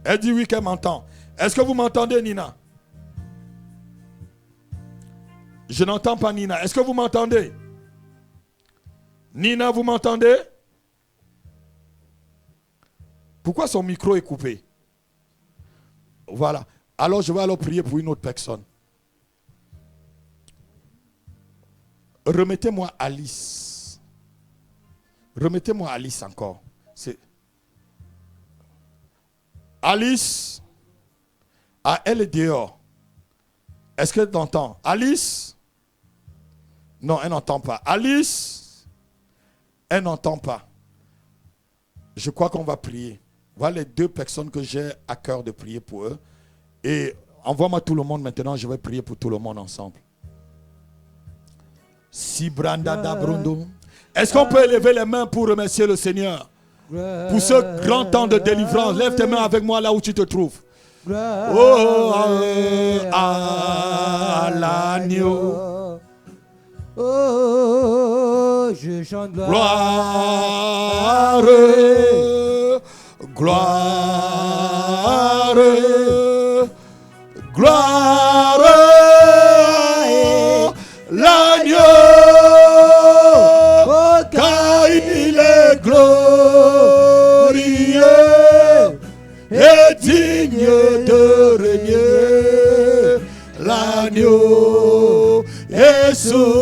Elle dit oui qu'elle m'entend. Est-ce que vous m'entendez, Nina? Je n'entends pas Nina. Est-ce que vous m'entendez? Nina, vous m'entendez? Pourquoi son micro est coupé? Voilà. Alors je vais alors prier pour une autre personne. Remettez-moi Alice. Remettez-moi Alice encore. Alice. Ah, elle est dehors. Est-ce qu'elle t'entend? Alice? Non, elle n'entend pas. Alice? Elle n'entend pas. Je crois qu'on va prier. Voilà les deux personnes que j'ai à cœur de prier pour eux. Et envoie-moi tout le monde maintenant. Je vais prier pour tout le monde ensemble. Si Branda Dabrundo. Est-ce qu'on peut élever les mains pour remercier le Seigneur pour ce grand temps de délivrance? Lève tes mains avec moi là où tu te trouves. Oh, à l'agneau. Oh, je chante Gloire, gloire, gloire, l'agneau, car il est glorieux et digne de régner. L'agneau est souverain.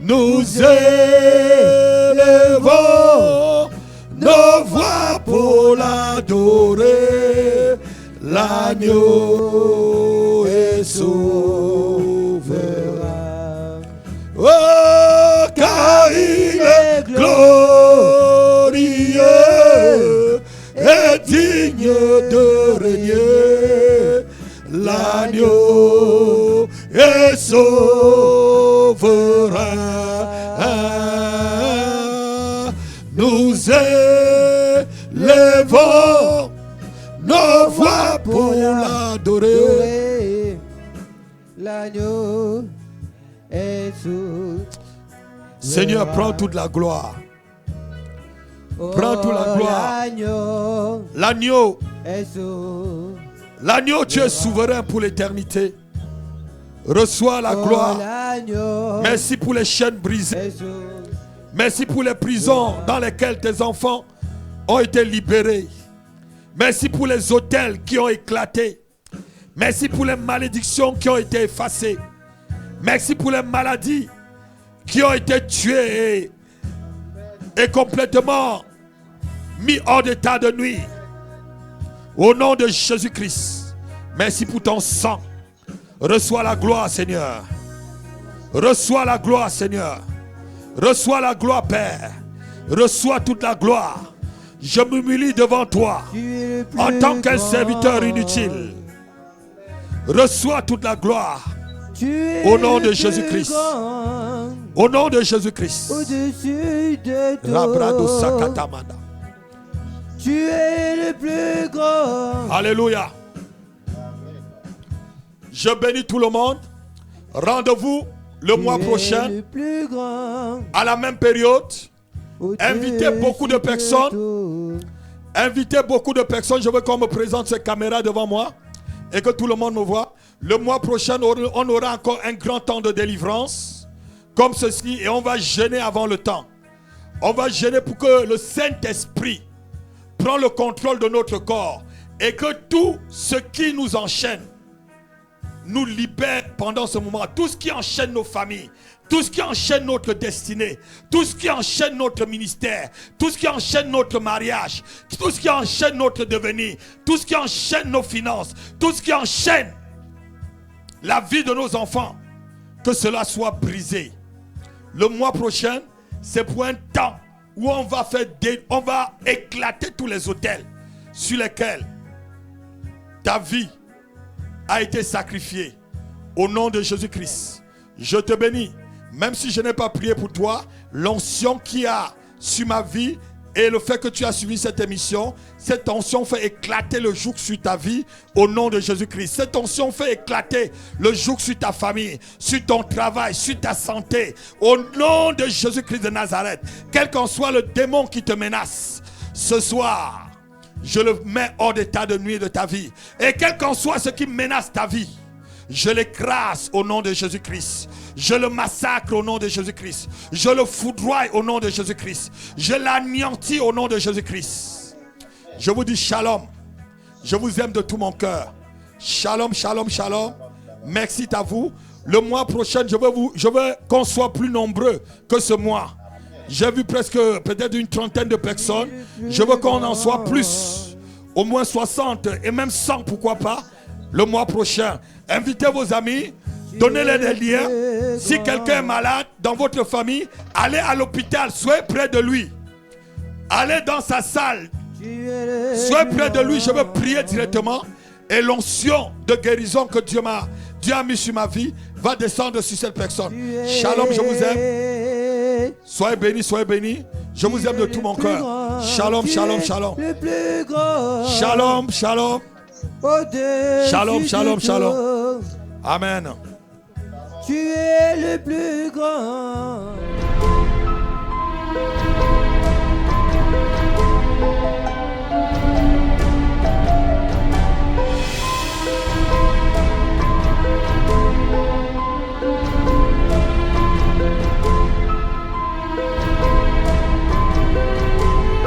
Nous élevons nos voix pour l'adorer. L'agneau est souverain. Oh, car il est glorieux et digne de régner. L'agneau est souverain. Nous élevons nos voix pour l'adorer. L'agneau est souverain. Seigneur, prends toute la gloire. Prends toute la gloire. L'agneau est souverain. L'agneau, tu es souverain pour l'éternité. Reçois la gloire. Merci pour les chaînes brisées. Merci pour les prisons dans lesquelles tes enfants ont été libérés. Merci pour les autels qui ont éclaté. Merci pour les malédictions qui ont été effacées. Merci pour les maladies qui ont été tuées et complètement mis hors d'état de nuit. Au nom de Jésus-Christ, merci pour ton sang. Reçois la gloire, Seigneur. Reçois la gloire, Seigneur. Reçois la gloire, Père. Reçois toute la gloire. Je m'humilie devant toi en tant qu'un serviteur inutile. Reçois toute la gloire. Au nom de Jésus-Christ. Au nom de Jésus-Christ. Au-dessus de tout. Tu es le plus grand. Alléluia. Je bénis tout le monde. Rendez-vous le mois prochain à la même période. Invitez beaucoup de personnes. Invitez beaucoup de personnes. Je veux qu'on me présente ces caméras devant moi. et que tout le monde me voit. Le mois prochain, on aura encore un grand temps de délivrance, comme ceci, et on va jeûner avant le temps. On va jeûner pour que le Saint-Esprit prenne le contrôle de notre corps et que tout ce qui nous enchaîne nous libère pendant ce moment. Tout ce qui enchaîne nos familles, tout ce qui enchaîne notre destinée, tout ce qui enchaîne notre ministère, tout ce qui enchaîne notre mariage, tout ce qui enchaîne notre devenir, tout ce qui enchaîne nos finances, tout ce qui enchaîne la vie de nos enfants, que cela soit brisé. Le mois prochain, c'est pour un temps où on va éclater tous les autels sur lesquels ta vie a été sacrifiée. Au nom de Jésus-Christ, je te bénis. Même si je n'ai pas prié pour toi, l'onction qui a sur ma vie et le fait que tu as suivi cette émission, cette onction fait éclater le joug sur ta vie au nom de Jésus-Christ. Cette onction fait éclater le joug sur ta famille, sur ton travail, sur ta santé. Au nom de Jésus-Christ de Nazareth, quel qu'en soit le démon qui te menace, ce soir, je le mets hors d'état de nuit de ta vie. Et quel qu'en soit ce qui menace ta vie, je l'écrase au nom de Jésus-Christ. Je le massacre au nom de Jésus-Christ. Je le foudroie au nom de Jésus-Christ. Je l'anéantis au nom de Jésus-Christ. Je vous dis shalom. Je vous aime de tout mon cœur. Shalom, shalom, shalom. Merci à vous. Le mois prochain, je veux qu'on soit plus nombreux que ce mois. J'ai vu peut-être une trentaine de personnes. Je veux qu'on en soit plus. Au moins 60 et même 100, pourquoi pas. Le mois prochain, invitez vos amis, donnez-les des liens. Si quelqu'un est malade dans votre famille, allez à l'hôpital, soyez près de lui. Allez dans sa salle, soyez près de lui, je vais prier directement. Et l'onction de guérison que Dieu a mis sur ma vie va descendre sur cette personne. Shalom, je vous aime. Soyez bénis, soyez bénis. Je vous aime de tout mon cœur. Shalom, shalom, shalom. Shalom, shalom. Shalom, shalom, shalom. Amen. Tu es le plus grand.